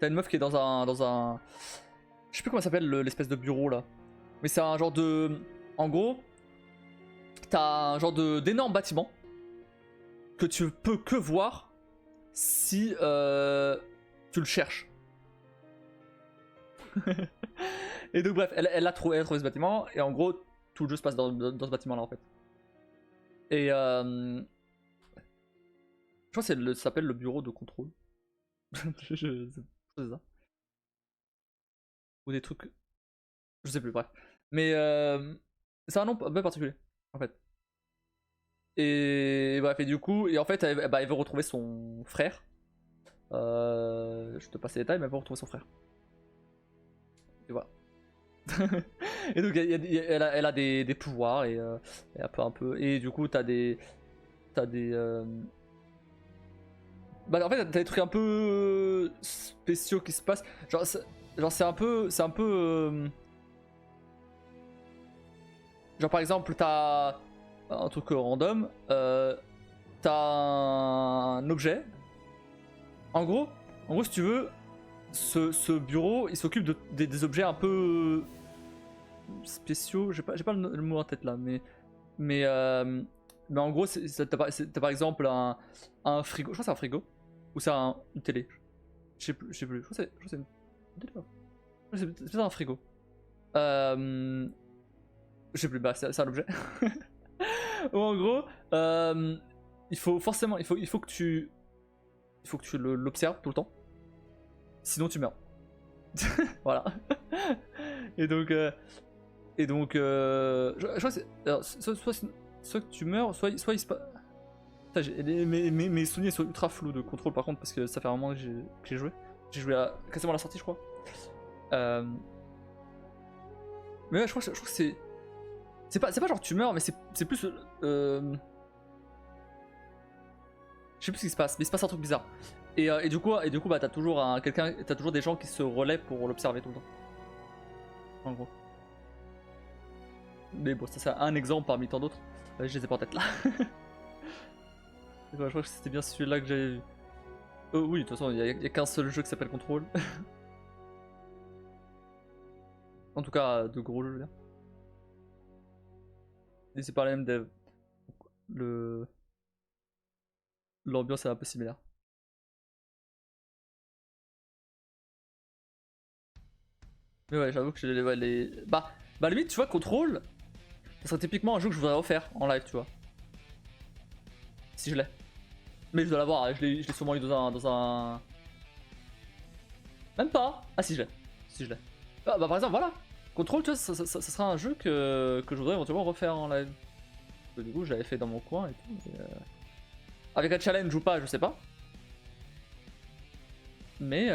meuf qui est dans un. Je sais plus comment ça s'appelle l'espèce de bureau là. Mais c'est un genre de. En gros, t'as un genre d'énorme bâtiment que tu peux que voir si tu le cherches. Et donc bref, elle a trouvé ce bâtiment et en gros tout le jeu se passe dans ce bâtiment là en fait. Et je crois que ça s'appelle le bureau de contrôle. C'est ça. Ou des trucs. Je sais plus, bref. Mais c'est un nom bien particulier en fait. Et bref, et du coup, et en fait, elle veut retrouver son frère. Je te passe les détails, mais elle veut retrouver son frère. Et voilà. Et donc, elle a des pouvoirs et un peu. Et du coup, t'as des. Bah, en fait, t'as des trucs un peu spéciaux qui se passent. Genre c'est un peu. Genre, par exemple, t'as un truc random. T'as un objet. En gros, si tu veux, ce bureau, il s'occupe des objets un peu spéciaux. J'ai pas le mot en tête là, mais en gros, t'as par exemple un frigo. Je crois que c'est un frigo ou c'est une télé. Je sais plus. Je crois que c'est une télé. C'est peut-être un frigo. Je sais plus. Bah, c'est un objet. Ou en gros, il faut que tu l'observes tout le temps. Sinon tu meurs. Voilà. Et donc je crois que c'est soit que tu meurs, soit il se passe. Mes souvenirs sont ultra flous de contrôle par contre parce que ça fait un moment que j'ai joué. J'ai joué à quasiment à la sortie je crois. Mais ouais, je crois que c'est pas genre tu meurs mais c'est plus je sais plus ce qui se passe, mais il se passe un truc bizarre. Et du coup bah t'as toujours des gens qui se relaient pour l'observer tout le temps. En gros. Mais bon, ça c'est un exemple parmi tant d'autres. Je les ai pas en tête là. Je crois que c'était bien celui-là que j'avais vu. Oui, de toute façon, il y a qu'un seul jeu qui s'appelle Control. En tout cas, de gros jeux, je veux dire. Et c'est pas la même dev. L'ambiance est un peu similaire. Mais ouais, j'avoue que les... Bah, limite, tu vois, Control, ça serait typiquement un jeu que je voudrais refaire en live, tu vois. Si je l'ai. Mais je dois l'avoir, je l'ai sûrement eu dans un... Même pas. Ah si je l'ai. Ah, bah par exemple, voilà. Control, tu vois, ça sera un jeu que je voudrais éventuellement refaire en live. Parce que du coup, je l'avais fait dans mon coin et tout. Avec un challenge ou pas, je sais pas. Mais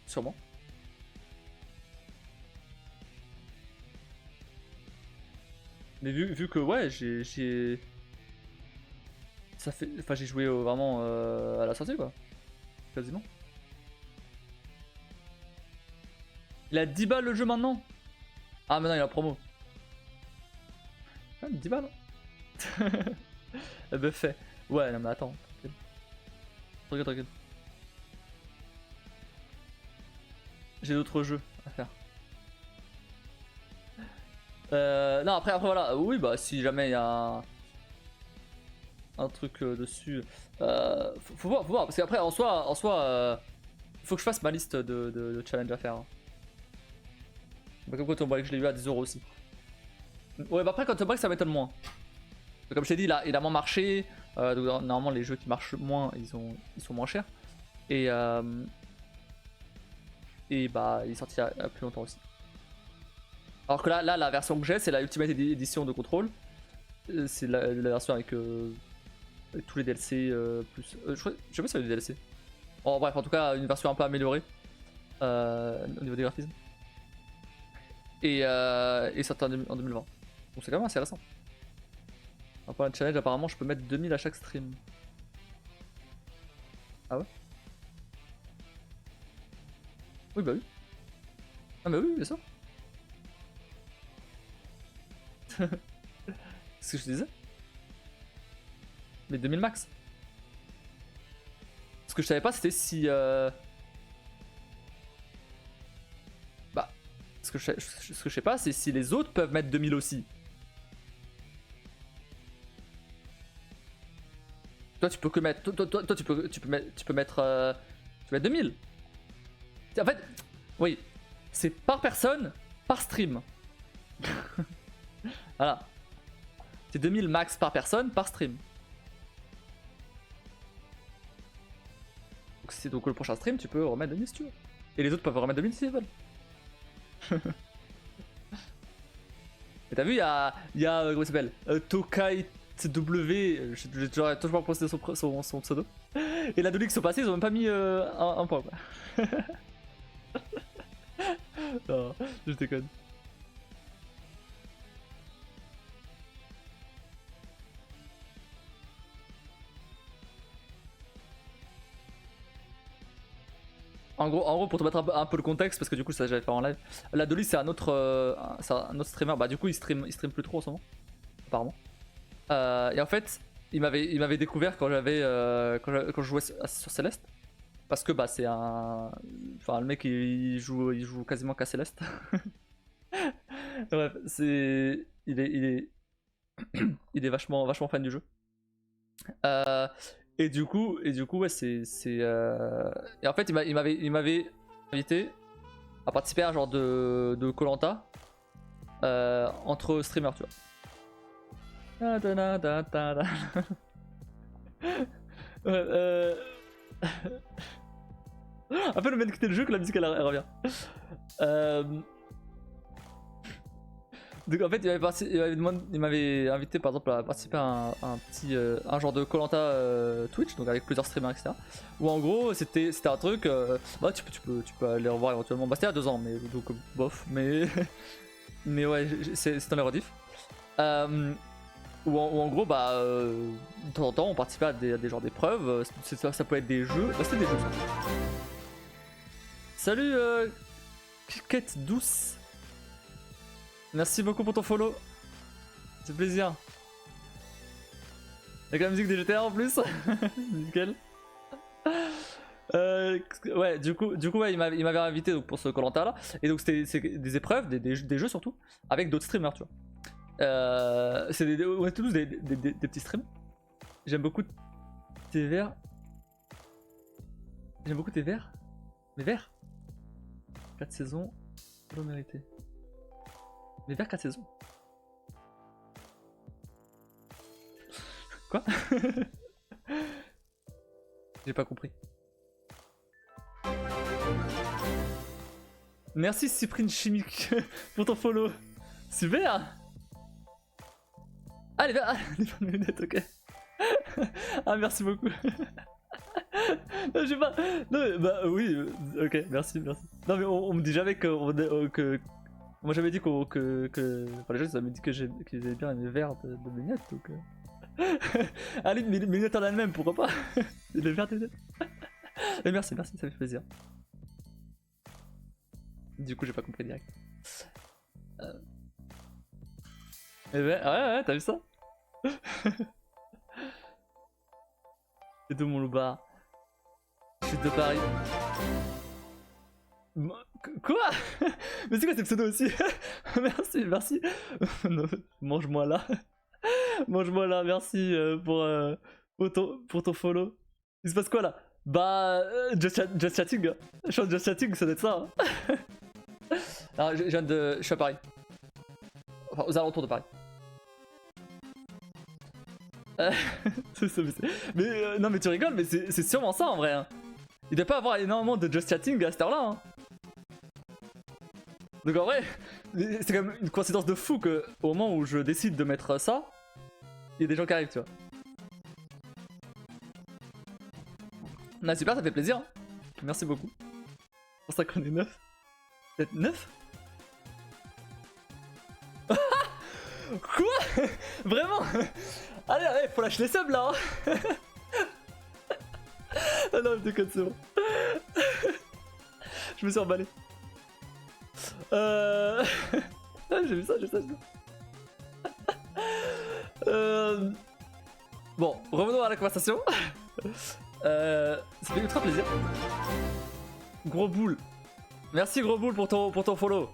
sûrement. Mais vu que ouais, ça fait, enfin j'ai joué vraiment à la sortie quoi, quasiment. Il a 10 balles le jeu maintenant. Ah maintenant il a promo. Ah, 10 balles. Buffet. Ouais, non mais attends. Tranquille. J'ai d'autres jeux à faire. Non, après voilà. Oui, bah si jamais il y a un truc dessus. Faut voir. Parce qu'après, en soi, faut que je fasse ma liste de challenges à faire. Hein. Bah, comme Quantum Break, je l'ai eu à 10€ aussi. Ouais, bah après, Quantum Break, ça m'étonne moins. Comme je t'ai dit, il a moins marché. Donc, normalement, les jeux qui marchent moins, ils sont moins chers. Et bah, il est sorti à plus longtemps aussi. Alors que là la version que j'ai, c'est la Ultimate Edition de Control. C'est la version avec tous les DLC plus. Je sais pas si il y a des DLC. Oh, bref, en tout cas, une version un peu améliorée au niveau des graphismes. Et sorti en 2020. Donc c'est quand même assez récent. Pour un challenge, apparemment, je peux mettre 2000 à chaque stream. Ah ouais? Oui, bah oui. Ah, bah oui, bien sûr. C'est ce que je te disais. Mais 2000 max. Ce que je savais pas, c'était si. Bah. Ce que je sais pas, c'est si les autres peuvent mettre 2000 aussi. Toi, tu peux que mettre. Toi, tu peux mettre. Tu peux mettre 2000. En fait, oui. C'est par personne, par stream. Voilà. C'est 2000 max par personne, par stream. Donc le prochain stream, tu peux remettre 2000 si tu veux. Et les autres peuvent remettre 2000 s'ils veulent. Et t'as vu, il y a comment il s'appelle Tokai W, j'ai toujours posté son pseudo. Et la Dolix au passé, ils ont même pas mis un point quoi. Non, je déconne. En gros, pour te mettre un peu le contexte, parce que du coup, ça j'avais fait en live. La Dolly, c'est un autre streamer. Bah, du coup, il stream plus trop en ce moment, apparemment. Et en fait, il m'avait découvert quand je jouais sur Céleste. Parce que bah, c'est un. Enfin, le mec, il joue quasiment qu'à Céleste. Bref, il est vachement fan du jeu. Et du coup, ouais, et en fait, il m'avait invité à participer à un genre de Koh-Lanta entre streamers, tu vois. Ouais, un peu le même quitter le jeu que la musique elle revient. Donc en fait, il m'avait invité par exemple à participer à un genre de Koh-Lanta Twitch, donc avec plusieurs streamers, etc. Où en gros, c'était un truc. Bah, tu peux aller revoir éventuellement. Bah, c'était il y a 2 ans, mais donc bof. Mais ouais, c'est dans les rediffs. Où en gros, bah, de temps en temps, on participait à des genres d'épreuves. Ça peut être des jeux. Bah, c'était des jeux. Salut, Quête douce. Merci beaucoup pour ton follow. C'est plaisir. Avec la musique des GTA en plus. Nickel. Ouais, du coup ouais, il m'avait invité donc, pour ce Koh-Lanta là. Et donc c'est des épreuves, des jeux surtout, avec d'autres streamers, tu vois. On est tous des petits streams. J'aime beaucoup tes verts. J'aime beaucoup tes verts. Mes verts 4 saisons, pas mérité. Mais vers 4 saisons. Quoi? J'ai pas compris. Merci Cyprine Chimique pour ton follow. Super. Ah les verres, les lunettes, ok. Ah merci beaucoup. Non, j'ai pas. Non mais bah oui, ok, merci. Non mais on me dit jamais que moi j'avais dit que enfin, les gens ils avaient dit qu'ils avaient bien les verres de lunettes donc allez mes lunettes en elles-mêmes pourquoi pas. Les verres de lunettes. Mais merci ça fait plaisir. Du coup j'ai pas compris direct. Mais ouais t'as vu ça. d'où mon loupard? Je suis de Paris. Quoi? Mais c'est quoi ces pseudos aussi? Merci, merci. Mange-moi là. Mange-moi là, merci pour ton follow. Il se passe quoi là? Bah, just chatting. Je suis en just chatting, ça doit être ça. Hein. Alors, je suis à Paris. Enfin, aux alentours de Paris. Mais non, mais tu rigoles, mais c'est sûrement ça en vrai. Hein. Il doit pas avoir énormément de just chatting à cette heure-là. Hein. Donc en vrai, c'est quand même une coïncidence de fou que au moment où je décide de mettre ça, il y a des gens qui arrivent, tu vois. Ah, super, ça fait plaisir. Hein. Merci beaucoup. Pour ça qu'on est 9. Peut-être 9? Quoi? Vraiment? Allez, allez, faut lâcher les subs là. Hein. Ah non, je déconne, c'est bon. Je me suis emballé. J'ai vu ça, j'ai vu ça. Bon, revenons à la conversation. Ça fait ultra plaisir. Gros boule. Merci gros boule pour ton follow.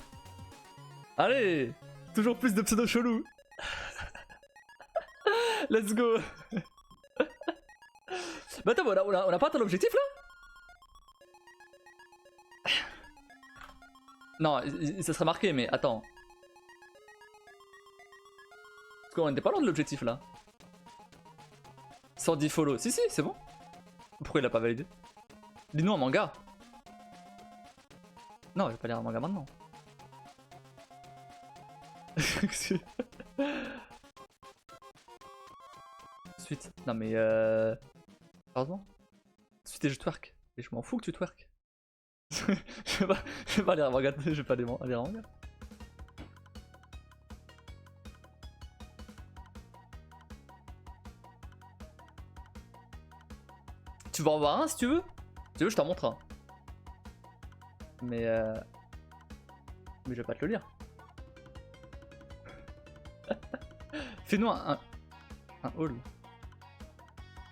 Allez, toujours plus de pseudo chelou. Let's go. Bah attends, on a pas atteint l'objectif là? Non, ça serait marqué, mais attends. Parce qu'on était pas loin de l'objectif là. 110 follow. Si, c'est bon. Pourquoi il a pas validé? Dis-nous un manga. Non, je vais pas lire un manga maintenant. Suite. Non mais pardon. Suite et je twerk. Et je m'en fous que tu twerk. je vais pas lire un manga. Je vais pas lire un manga. Tu vas en voir un si tu veux. Si tu veux, je t'en montre un. Mais je vais pas te le lire. Fais-nous un haul.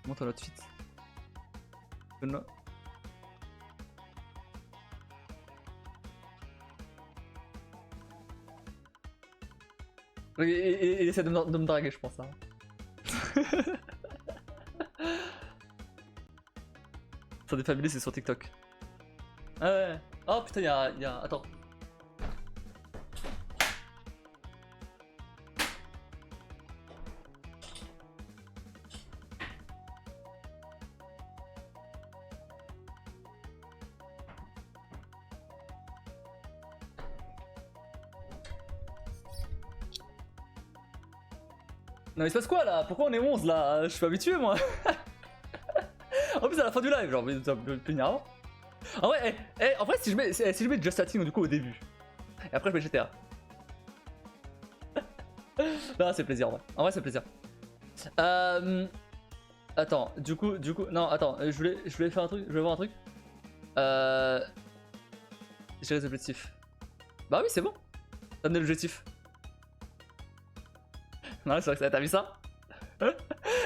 Montre l'autre suite. Donne-moi. Il essaie de me draguer, je pense. Hein. Sur des familles, c'est sur TikTok. Ah ouais. Oh putain, il y a... Attends. Non mais il se passe quoi là? Pourquoi on est 11 là? Je suis pas habitué moi. En plus à la fin du live, genre, mais ça peut finir avant. En vrai, en vrai si je mets Just Chatting du coup au début, et après je mets GTA. Non c'est plaisir en vrai. En vrai c'est plaisir. Attends, du coup, non attends, je voulais faire un truc, je voulais voir un truc. J'ai les objectifs. Bah oui c'est bon. T'as donné l'objectif. Non c'est vrai que ça, t'as vu ça?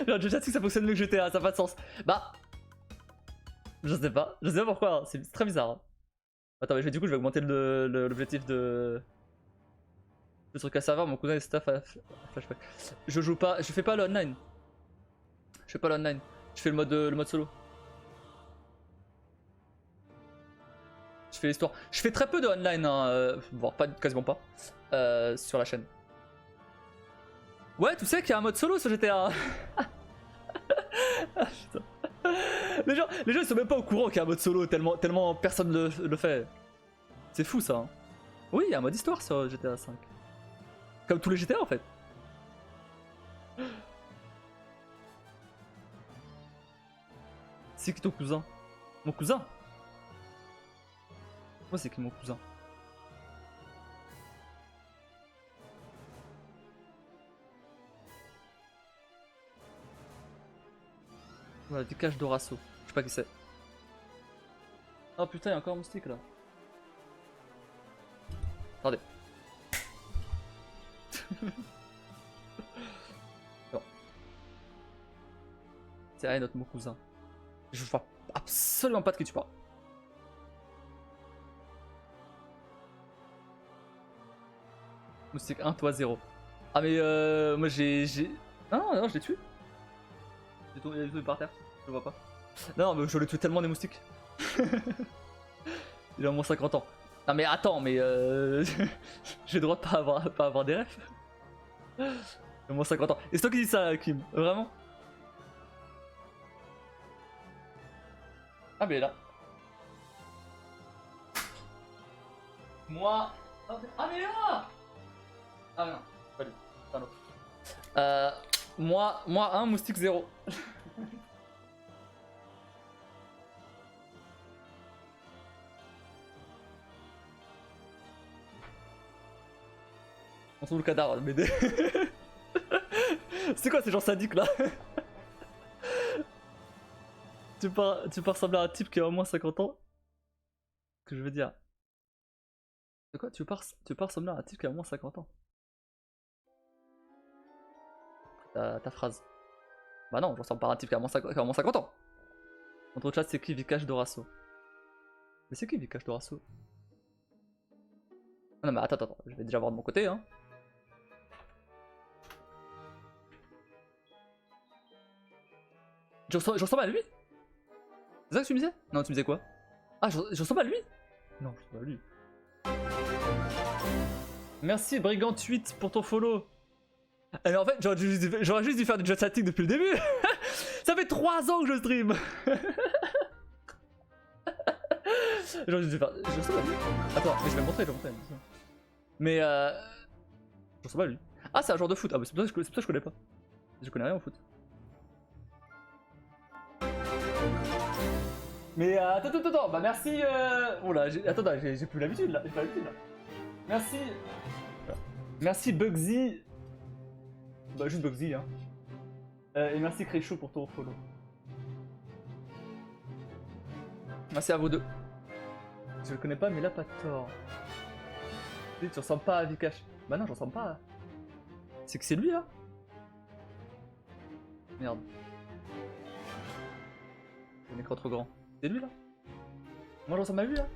Non, Just Chatting ça fonctionne mieux que GTA, ça n'a pas de sens. Bah... Je sais pas pourquoi, hein. C'est très bizarre. Hein. Attends, mais du coup, je vais augmenter l'objectif de. Le truc à serveur, mon cousin est staff à flashback. Je joue pas, je fais pas le online. Je fais pas le online, je fais le mode solo. Je fais l'histoire. Je fais très peu de online, hein, voire pas, quasiment pas, sur la chaîne. Ouais, tu sais qu'il y a un mode solo sur GTA. Ah putain. Les gens ils sont même pas au courant qu'il y a un mode solo tellement personne le fait. C'est fou ça. Hein. Oui, il y a un mode histoire sur GTA V. Comme tous les GTA en fait. C'est qui ton cousin? Mon cousin? Moi c'est qui mon cousin? Voilà, du cache d'Horacio. Je sais pas qui c'est. Oh putain, il y a encore un moustique là. Attendez. Bon. C'est rien notre mon cousin. absolument pas de qui tu parles. Moustique 1, toi 0. Ah mais moi j'ai... Non, je l'ai tué. Il est tombé par terre, je le vois pas. Non mais je l'ai tué tellement des moustiques. Il a au moins 50 ans. Non mais attends, mais j'ai le droit de pas avoir des refs. Il a au moins 50 ans. Et c'est toi qui dis ça, Kim, vraiment? Ah mais il est là. Moi... Ah mais il est là. Ah non, pas lui, c'est un autre. Moi 1, moustique 0. On trouve le cadavre, mais c'est quoi ces gens sadiques là? Tu peux ressembler à un type qui a au moins 50 ans? Ce que je veux dire. C'est quoi? Tu peux ressembler à un type qui a au moins 50 ans? Ta phrase. Bah non, je ressemble pas à un type qui a au moins 50 ans. Contre chat, c'est qui Vikash Dorasso? Mais c'est qui Vikash Dorasso? Ah non mais attends, je vais déjà voir de mon côté hein. Je ressemble à lui? C'est ça que tu me disais? Non, tu me disais quoi? Ah, je ressemble à lui? Non, je ressemble à lui. Merci Brigand8 pour ton follow. Alors en fait, j'aurais juste dû faire du jet static depuis le début. Ça fait 3 ans que je stream. J'aurais juste dû faire... Je ressemble à lui. Attends, mais je vais montrer. Mais je ressemble à lui. Ah, c'est un joueur de foot. Ah, bah c'est pour ça que je connais pas. Je connais rien au foot. Mais attends, bah merci. Oula, attends, j'ai plus l'habitude là. Merci. Merci Bugsy. Bah juste Bugsy hein. Et merci Créchou pour ton follow. Merci à vous deux. Je le connais pas mais là pas tort. Tu ressembles pas à Vikash. Bah non, je ressemble pas. C'est que c'est lui là. Merde. J'ai un écran trop grand. C'est lui là. Moi je ressemble à lui là.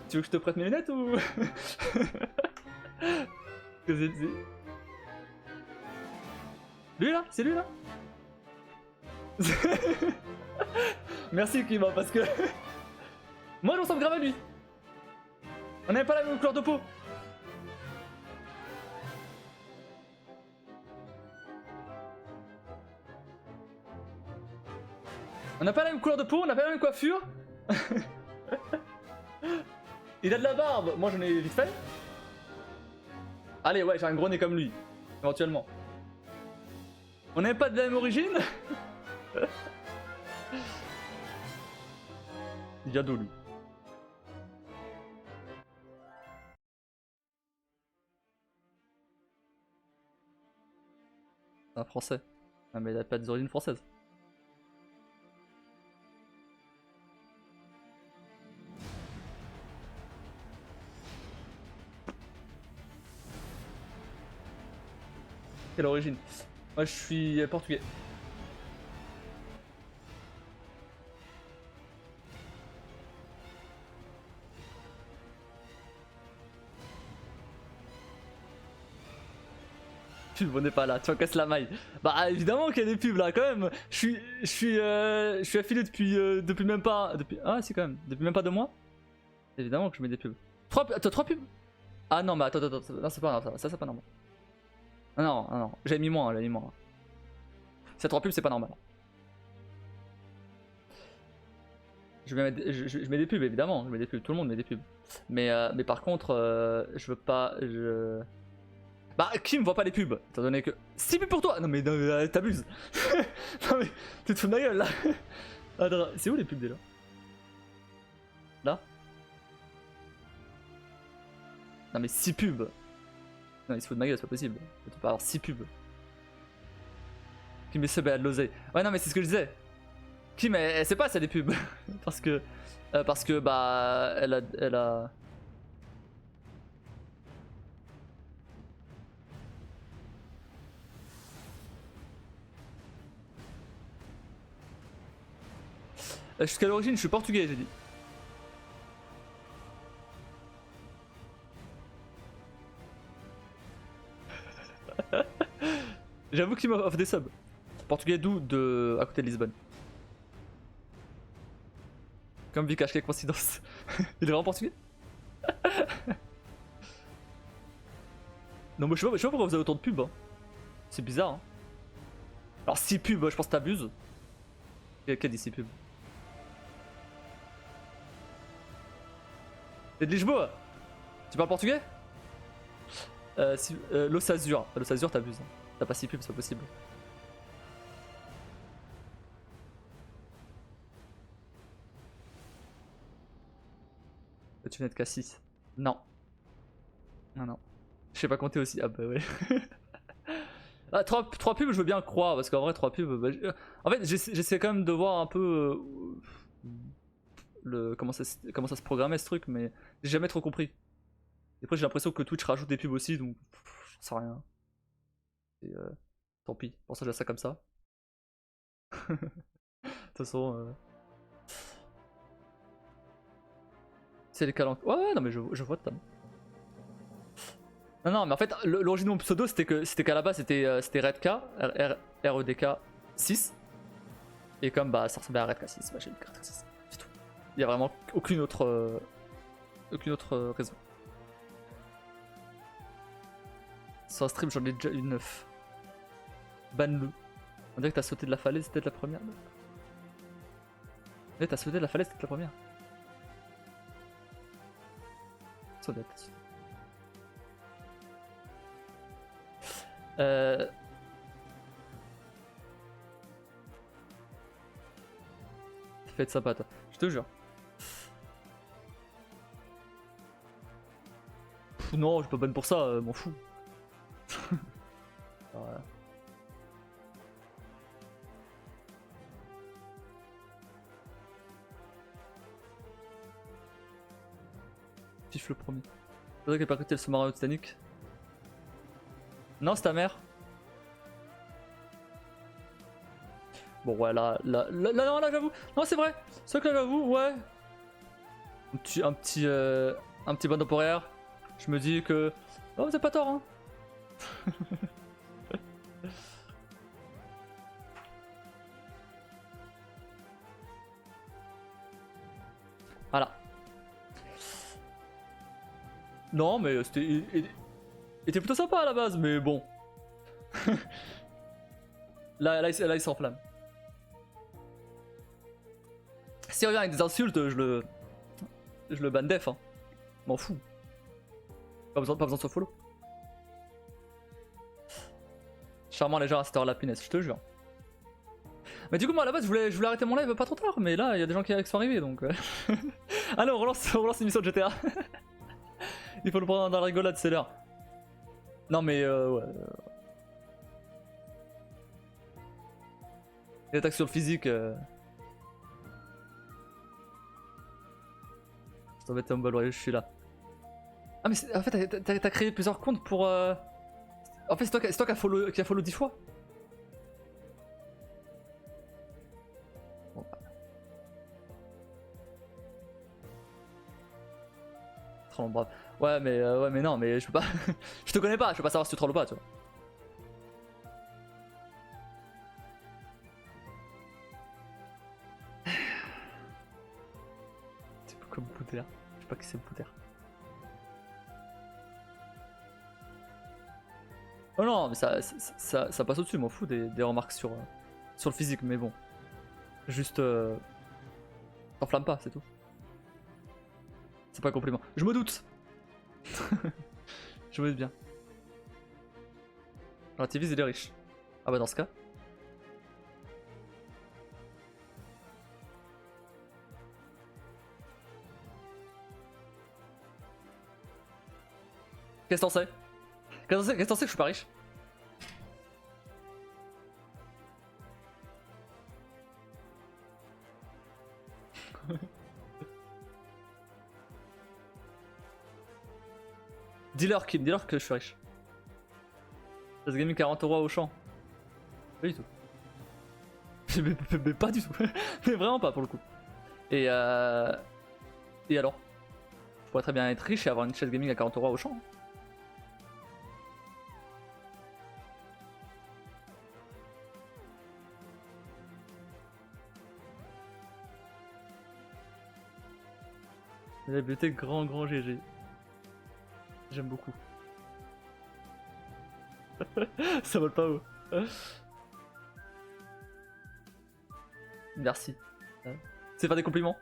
Tu veux que je te prête mes lunettes ou... Lui là? C'est lui là? Merci Kima parce que... Moi je ressemble grave à lui. On n'avait pas la même couleur de peau. On n'a pas la même couleur de peau, on n'a pas la même coiffure. Il a de la barbe, moi j'en ai vite fait. Allez, ouais, j'ai un gros nez comme lui, éventuellement. On n'avait pas de la même origine. Yado lui. C'est un français. Ah mais il a pas des origines françaises. Quelle origine? Moi je suis portugais. Pub, on n'est pas là, tu casses la maille. Bah évidemment qu'il y a des pubs là quand même. Je suis affilié depuis même pas... Ah si quand même, depuis même pas 2 mois. Évidemment que je mets des pubs. 3 pubs? Ah non mais attends, non, c'est pas normal, ça c'est pas normal. Non, j'ai mis moins, C'est 3 pubs, c'est pas normal. Je mets des pubs évidemment, je mets des pubs, tout le monde met des pubs. Mais par contre, je veux pas... Bah, qui me voit pas les pubs? Étant donné que... 6 pubs pour toi! Non mais t'abuses. Non mais, tu te fous de ma gueule là. Attends, c'est où les pubs déjà? Là? Non mais 6 pubs. Non, il se fout de ma gueule, c'est pas possible. Tu peux pas avoir 6 pubs. Kim est sub et a de l'oseille. Ouais, non, mais c'est ce que je disais. Kim, elle sait pas si elle a des pubs. parce que, bah, elle a... Jusqu'à l'origine, je suis portugais, j'ai dit. J'avoue qu'il m'offre des subs. Portugais d'où? De... à côté de Lisbonne. Comme Vikash, quelle coïncidence. Il est vraiment portugais? Non, mais je sais pas pourquoi vous avez autant de pubs. Hein. C'est bizarre. Hein. Alors, 6 pubs, je pense que t'abuses. Qui a dit 6 pubs? T'es de Lisboa? Tu parles portugais? Los Azur. Los Azur, t'abuses. Hein. T'as pas 6 pubs, c'est pas possible. Tu viens de qu'à 6. Non. Non, non. Je sais pas compter aussi. Ah bah ouais. Ah, 3 pubs, je veux bien croire, parce qu'en vrai, 3 pubs. Bah, en fait, j'essaie quand même de voir un peu comment ça se programmait ce truc, mais j'ai jamais trop compris. Et après, j'ai l'impression que Twitch rajoute des pubs aussi, donc j'en sais rien. Et tant pis, pour ça, j'ai ça comme ça. De toute façon. C'est les calendes. Ouais, non, mais je vois totalement. Non, mais en fait, l'origine de mon pseudo, c'était qu'à la base, c'était Redk, REDK 6. Et comme bah, ça ressemblait à Redk 6, bah, j'ai mis Redk 6. C'est tout. Il y a vraiment aucune autre raison. Sur un stream, j'en ai déjà eu 9. Ban-le. On dirait que t'as sauté de la falaise, c'était de la première. Ouais, t'as sauté de la falaise, c'était de la première. Honnête. Fais être sympa toi, je te jure. Pff, non, je suis pas bonne pour ça, m'en fous. Voilà. Le premier. C'est vrai qu'elle pas écouté le sous-marin Titanic. Non, c'est ta mère. Bon, ouais, là, j'avoue. Non, c'est vrai. C'est vrai que là, j'avoue, ouais. Un petit bon temporaire. Je me dis que. Oh, vous avez pas tort, hein. Voilà. Non, mais c'était. Il était plutôt sympa à la base, mais bon. là, il s'enflamme. S'il revient avec des insultes, je le ban def. Hein. M'en fous. Pas besoin de se follow. Charmant légère à cette heure la punaise, je te jure. Mais du coup, moi à la base, je voulais arrêter mon live pas trop tard, mais là, il y a des gens qui sont arrivés donc. Allez, on relance l'émission de GTA. Il faut le prendre dans la rigolade, c'est l'heure. Non mais ouais. Les attaques sur le physique. Je t'embête un bol, je suis là. Ah mais en fait t'as créé plusieurs comptes pour... En fait c'est toi qui a follow 10 fois. Bon. Trop brave. Ouais mais non mais je peux pas. Je te connais pas, je peux pas savoir si tu trolles ou pas tu vois. C'est pas comme Bouter. Je sais pas qui c'est Bouter. Oh non mais ça passe au-dessus, m'en fous des remarques sur le physique mais bon. Juste t'enflamme pas, c'est tout. C'est pas un compliment. Je me doute. Je me doute bien. Relativis il est riche. Ah bah dans ce cas. Qu'est-ce que t'en sais? Qu'est-ce que t'en sais que je suis pas riche? Dis-leur Kim, dis-leur que je suis riche. J'ai gagné 40 € au champ. Pas du tout. Mais pas du tout. Mais vraiment pas pour le coup. Et alors? Je pourrais très bien être riche et avoir une chaise gaming à 40 € au champ. La bibliothèque grand GG. J'aime beaucoup. Ça vole pas haut. Merci. C'est pas des compliments.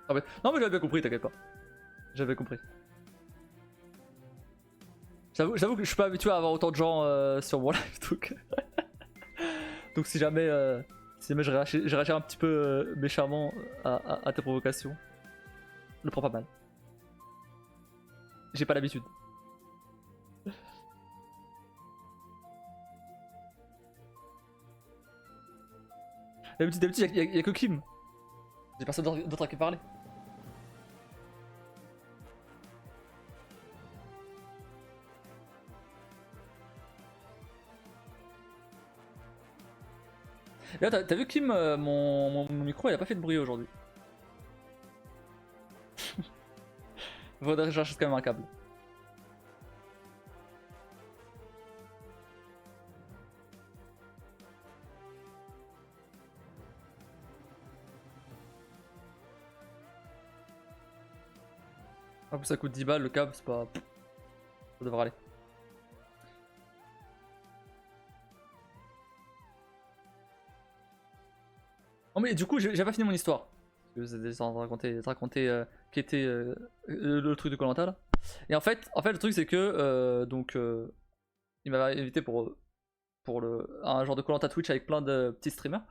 Ah ouais. Non mais j'avais bien compris, t'inquiète pas. J'avais compris. J'avoue que je suis pas habitué à avoir autant de gens sur mon live, donc si jamais je réagis un petit peu méchamment à tes provocations, le prends pas mal. J'ai pas l'habitude. D'habitude, y a que Kim. J'ai personne d'autre à qui parler. Là, t'as vu Kim, mon micro il a pas fait de bruit aujourd'hui. Faudrait que j'achète quand même un câble. En plus ça coûte 10 balles le câble, c'est pas... Ça devrait aller. Oh mais du coup j'ai pas fini mon histoire. Parce que c'est en train de raconter qui était le truc de Koh-Lanta là. Et en fait le truc c'est que il m'avait invité pour un genre de Koh-Lanta Twitch avec plein de petits streamers.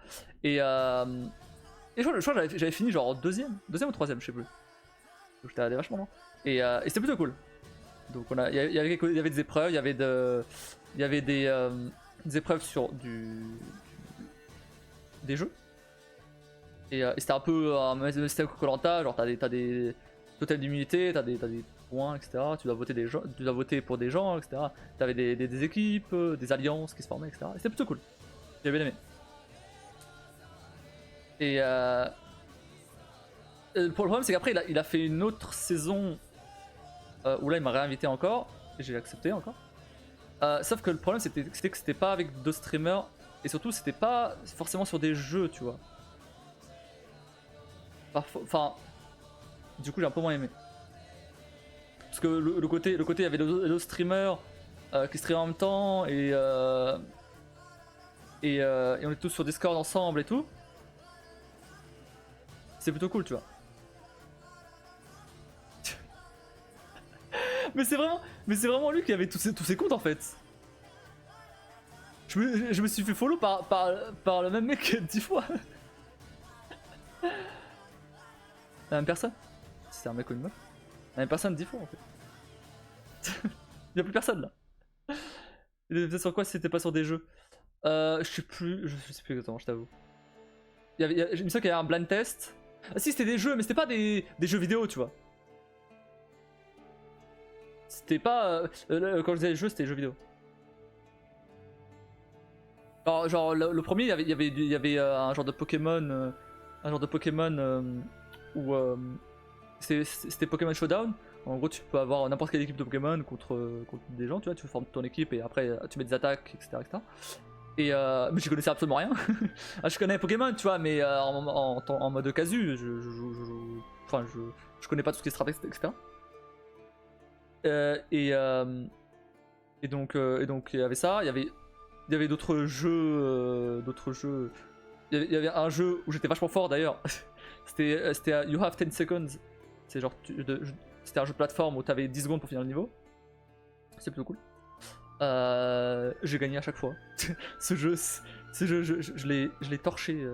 Et je crois que j'avais fini genre deuxième ou troisième, je sais plus. Donc j'étais allé vachement loin. Et c'était plutôt cool. Donc il y avait des épreuves, il y avait des épreuves sur des jeux. Et c'était un peu un système Koh-Lanta, genre t'as des totals d'immunité, t'as des points, etc. Tu dois voter pour des gens, etc. T'avais des équipes, des alliances qui se formaient, etc. Et c'était plutôt cool. J'ai bien aimé. Et le problème c'est qu'après il a fait une autre saison où là il m'a réinvité encore, et j'ai accepté encore. Sauf que le problème c'était que c'était pas avec d'autres streamers, et surtout c'était pas forcément sur des jeux, tu vois. Enfin, du coup j'ai un peu moins aimé. Parce que le côté il y avait d'autres streamers qui streamaient en même temps, et on est tous sur Discord ensemble et tout. C'est plutôt cool, tu vois. mais c'est vraiment lui qui avait tous ses comptes en fait. Je me suis fait follow par le même mec 10 fois. La même personne. C'était un mec ou une meuf. La même personne 10 fois en fait. Il y a plus personne là. Il était sur quoi si c'était pas sur des jeux? Je sais plus exactement, je t'avoue. Je me souviens qu'il y avait un blind test. Ah si, c'était des jeux, mais c'était pas des jeux vidéo, tu vois. C'était pas... quand je disais les jeux, c'était des jeux vidéo. Alors, genre le premier, il y avait un genre de Pokémon... où c'était Pokémon Showdown. En gros, tu peux avoir n'importe quelle équipe de Pokémon contre des gens, tu vois, tu formes ton équipe et après tu mets des attaques, etc. Et mais je connaissais absolument rien. Je connais Pokémon, tu vois, mais en mode casu, je connais pas tout ce qui est stratégie, etc. Et donc il y avait ça, il y avait d'autres jeux, Il y avait un jeu où j'étais vachement fort d'ailleurs. C'était You Have 10 Seconds. C'est genre c'était un jeu de plateforme où t'avais 10 secondes pour finir le niveau. C'est plutôt cool. J'ai gagné à chaque fois. ce jeu je l'ai torché.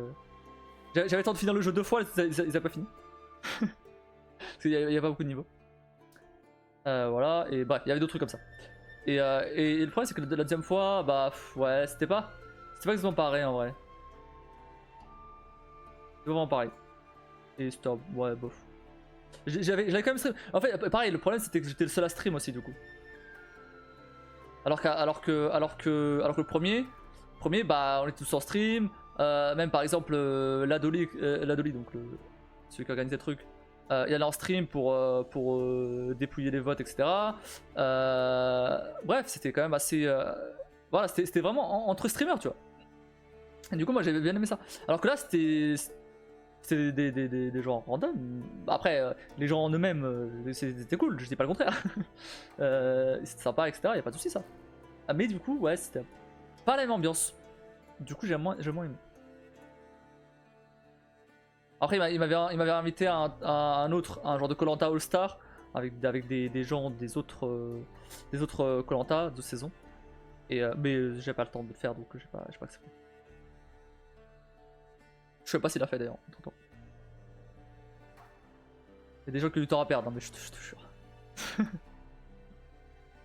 J'avais le temps de finir le jeu 2 fois, ils avaient pas fini. Parce qu'il y a pas beaucoup de niveaux. Voilà, et bref, il y avait d'autres trucs comme ça. Et le problème c'est que la deuxième fois, bah ouais, c'était pas exactement pareil en vrai. C'était vraiment pareil. Et c'était ouais, bof. J'avais quand même stream. En fait, pareil, le problème c'était que j'étais le seul à stream aussi du coup. Alors que le premier, premier, bah on est tous en stream. Même par exemple, Ladoli, donc celui qui organise les trucs, il allait en stream pour dépouiller les votes, etc. Bref, c'était quand même assez. Voilà, c'était vraiment entre streamers, tu vois. Et du coup, moi j'avais bien aimé ça. Alors que là, c'était des gens random. Après, les gens en eux-mêmes, c'était cool, je dis pas le contraire. C'était sympa, etc. Y a pas de soucis, ça. Ah, mais du coup, ouais, c'était pas la même ambiance. Du coup, j'ai moins aimé. Après, il m'avait invité à un genre de Koh-Lanta All-Star avec des gens des autres Koh-Lanta de saison. Mais j'ai pas le temps de le faire, donc j'ai pas accepté. Je sais pas s'il a fait d'ailleurs, entre temps. Il y a des gens qui ont du temps à perdre, hein, mais je te jure.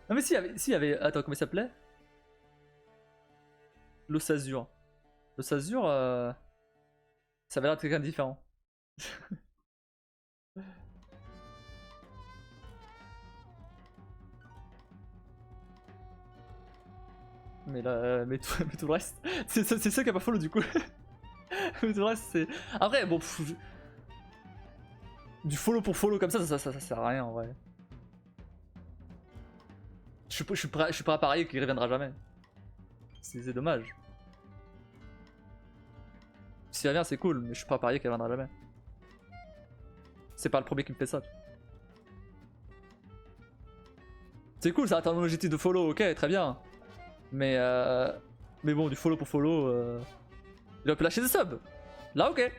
Non mais s'il y avait... Attends, comment il s'appelait? Los Azur. Los Azur, ça avait l'air de quelqu'un de différent. Mais là, mais tout le reste, c'est ça qui a pas follow du coup. Mais tout le reste, c'est... Après, bon, du follow pour follow comme ça sert à rien en vrai. Je suis prêt à parier qu'il reviendra jamais. C'est dommage. S'il revient, c'est cool, mais je suis prêt à parier qu'il reviendra jamais. C'est pas le premier qui me fait ça. C'est cool, ça atteint mon objectif de follow, ok, très bien. Mais bon, du follow pour follow, il a pu lâcher des subs. Là, ok.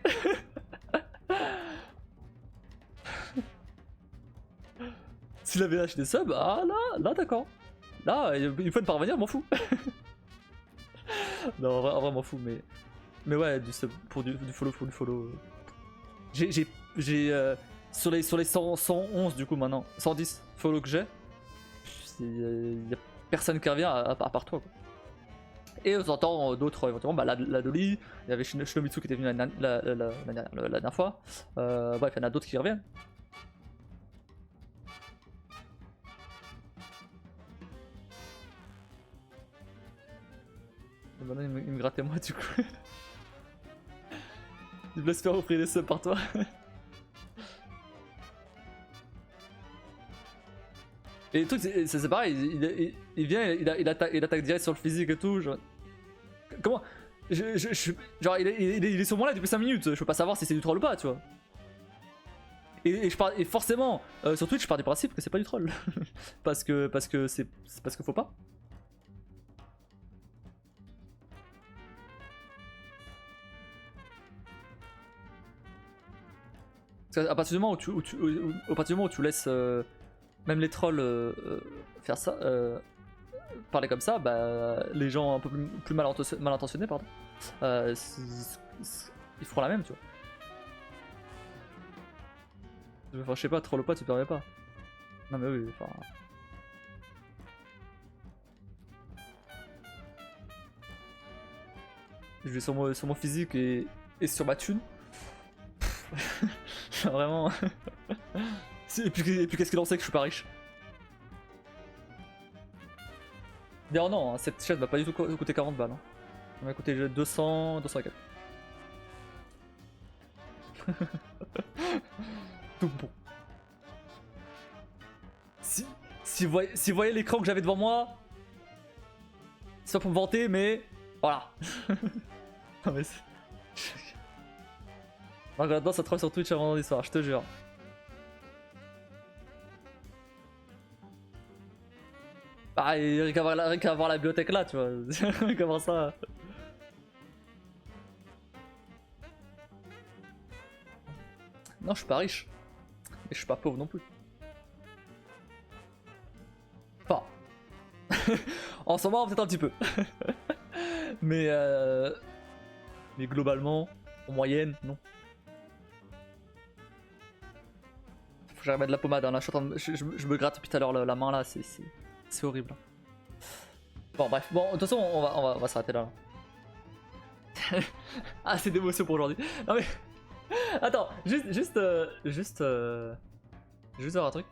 S'il avait lâché des subs, ah là d'accord. Là, une fois de parvenir, m'en fous. Non, en vrai, m'en fous, mais ouais, du sub pour du follow pour du follow. J'ai sur les 111 du coup maintenant, 110 follow que j'ai, y a personne qui revient à part toi, quoi. Et on entend d'autres éventuellement, bah la Dolly, il y avait Shinomitsu qui était venu la dernière fois. Bref, il y en a d'autres qui reviennent. Et maintenant il me grattait moi du coup. Il me laisse faire offrir des subs par toi. Et le truc c'est pareil, il vient, il attaque direct sur le physique et tout. Genre... Comment genre il est sur moi là depuis 5 minutes, je peux pas savoir si c'est du troll ou pas, tu vois. Et forcément, sur Twitch je pars du principe que c'est pas du troll. parce que faut pas. Parce qu'à partir du moment où tu laisses même les trolls faire ça, parler comme ça, bah les gens un peu plus mal intentionnés, pardon, ils feront la même, tu vois. Enfin, je sais pas, troll ou pas, tu permets pas. Non mais oui, enfin... Je vais sur mon physique et sur ma thune. Vraiment... Et puis qu'est-ce qu'il en sait que je suis pas riche? D'ailleurs non, hein, cette chaîne va pas du tout coûter 40 balles. Hein. Elle va coûter 200 4. Tout bon. Si vous voyez l'écran que j'avais devant moi, c'est pas pour me vanter, mais voilà. Non mais c'est... Maintenant ça troll sur Twitch avant vendredi soir, je te jure. Ah, rien qu'à voir la bibliothèque là, tu vois. Comment ça? Non, je suis pas riche. Mais je suis pas pauvre non plus. Enfin. En ce moment, peut-être un petit peu. Mais globalement, en moyenne, non. Faut que j'arrive à mettre de la pommade. Hein, là, je me gratte depuis tout à l'heure la main là, c'est horrible. Bon bref, bon de toute façon on va s'arrêter là. Assez d'émotion pour aujourd'hui. Non mais... Attends, juste voir un truc.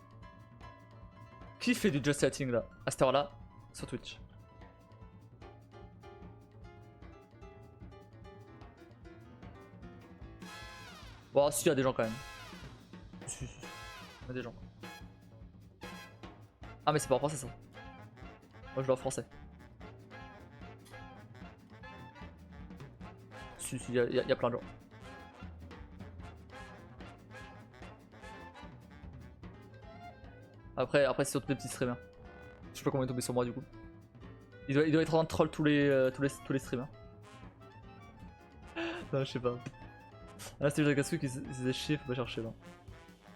Qui fait du just chatting là, à cette heure là, sur Twitch? Bon, si, il y a des gens quand même. Si, il y a des gens. Ah, mais c'est pas en français ça. Moi je l'ai en français. Si, il y a plein de gens. Après c'est surtout des petits streamers. Je sais pas comment il est tombé sur moi du coup. Il doit être en train de troll tous les streamers. Non, je sais pas. Ah, c'était juste Akatsuki qui se faisait chier, faut pas chercher là.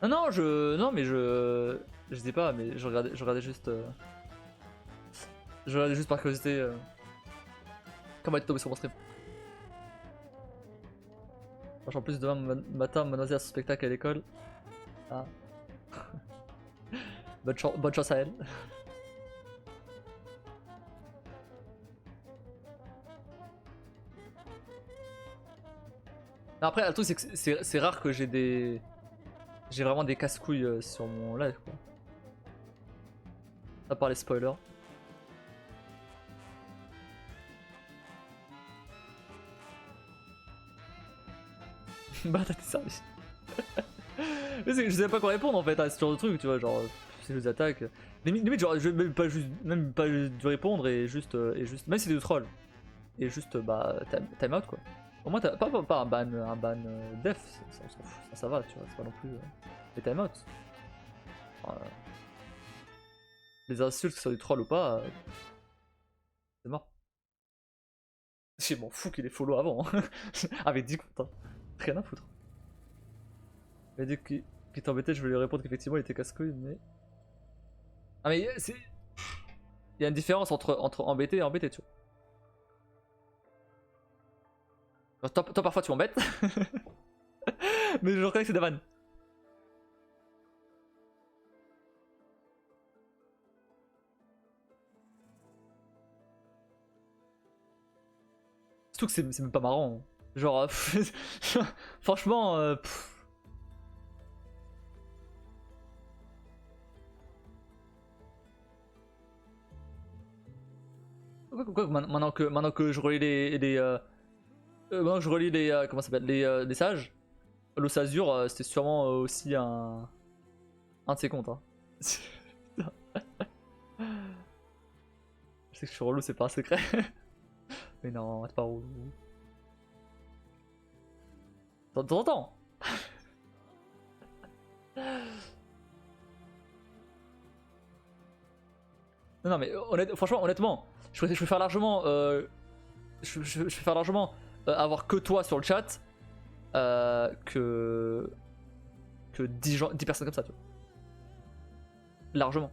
Non, mais je sais pas, mais je regardais juste. Je regardais juste par curiosité comment il est tombé sur mon stream. En plus, demain matin, Mademoiselle a son spectacle à l'école. Ah. Bonne chance à elle. Après, le truc, c'est que c'est rare que j'ai vraiment des casse-couilles sur mon live, quoi. À part les spoilers. Bah, t'as tes services. Mais je sais pas quoi répondre en fait à ce genre de truc, tu vois, genre, c'est les attaques. Limite, genre, je vais même pas juste répondre et juste, même si c'est du troll. Et juste, bah, time out quoi. Au moins, t'as pas un ban def, on s'en fout, ça va, tu vois, c'est pas non plus. Les time out. Les insultes, que ce soit du troll ou pas, c'est mort. Je m'en fous qu'il ait follow avant, hein. Avec 10 comptes, hein. Rien à foutre. Il a dit qu'il t'embêtait, je vais lui répondre qu'effectivement il était casse-couille, mais. Ah, mais c'est. Il y a une différence entre embêter et embêter, tu vois. Toi parfois tu m'embêtes, mais je reconnais que c'est des vannes. Surtout que c'est même pas marrant. Genre, franchement, maintenant que je relis maintenant que je relis les comment ça s'appelle les sages, l'os Azur c'était sûrement aussi un de ses comptes, hein. Je sais que je suis relou, c'est pas un secret. Mais non, c'est pas relou. De temps en temps. Non mais franchement honnêtement, je préfère largement je préfère largement avoir que toi sur le chat que 10 personnes comme ça, tu vois. Largement.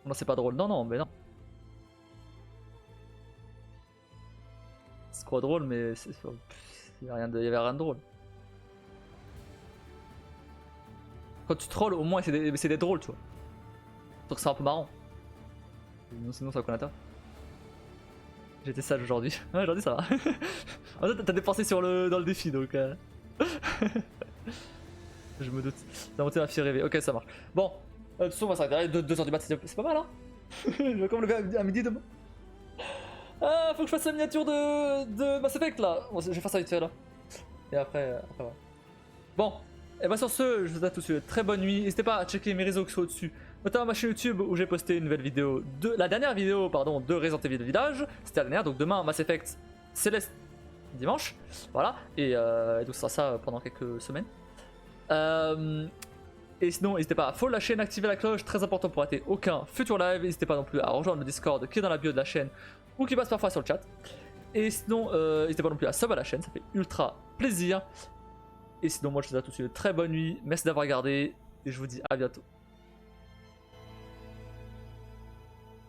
Non, c'est pas drôle. Non, mais non. C'est quoi drôle, mais il y avait rien de drôle. Quand tu trolls, au moins c'est d'être drôle, tu vois. Donc c'est un peu marrant. Sinon, ça connaît pas. J'étais sage aujourd'hui. Ouais, aujourd'hui ça va. En fait, t'as dépensé dans le défi, donc. Je me doute. T'as monté un fier rêvé. Ok, ça marche. Bon, de toute façon, on va s'arrêter là. 2h du mat, c'est pas mal, hein. Je vais quand même lever à midi demain. Ah, faut que je fasse la miniature de Mass Effect là. Bon, je vais faire ça vite fait là. Et après voilà. Bon, et bah sur ce, je vous souhaite à tous une très bonne nuit. N'hésitez pas à checker mes réseaux qui sont au-dessus, notamment ma chaîne YouTube où j'ai posté une nouvelle vidéo la dernière vidéo de Resident Evil Village. C'était la dernière, donc demain Mass Effect Céleste dimanche. Voilà, et donc ça sera ça pendant quelques semaines. Et sinon, n'hésitez pas à follow la chaîne, activer la cloche, très important pour rater aucun futur live. N'hésitez pas non plus à rejoindre le Discord qui est dans la bio de la chaîne ou qui passe parfois sur le chat. Et sinon, n'hésitez pas non plus à sub à la chaîne, ça fait ultra plaisir. Et sinon, moi je vous souhaite à tous une très bonne nuit, merci d'avoir regardé et je vous dis à bientôt.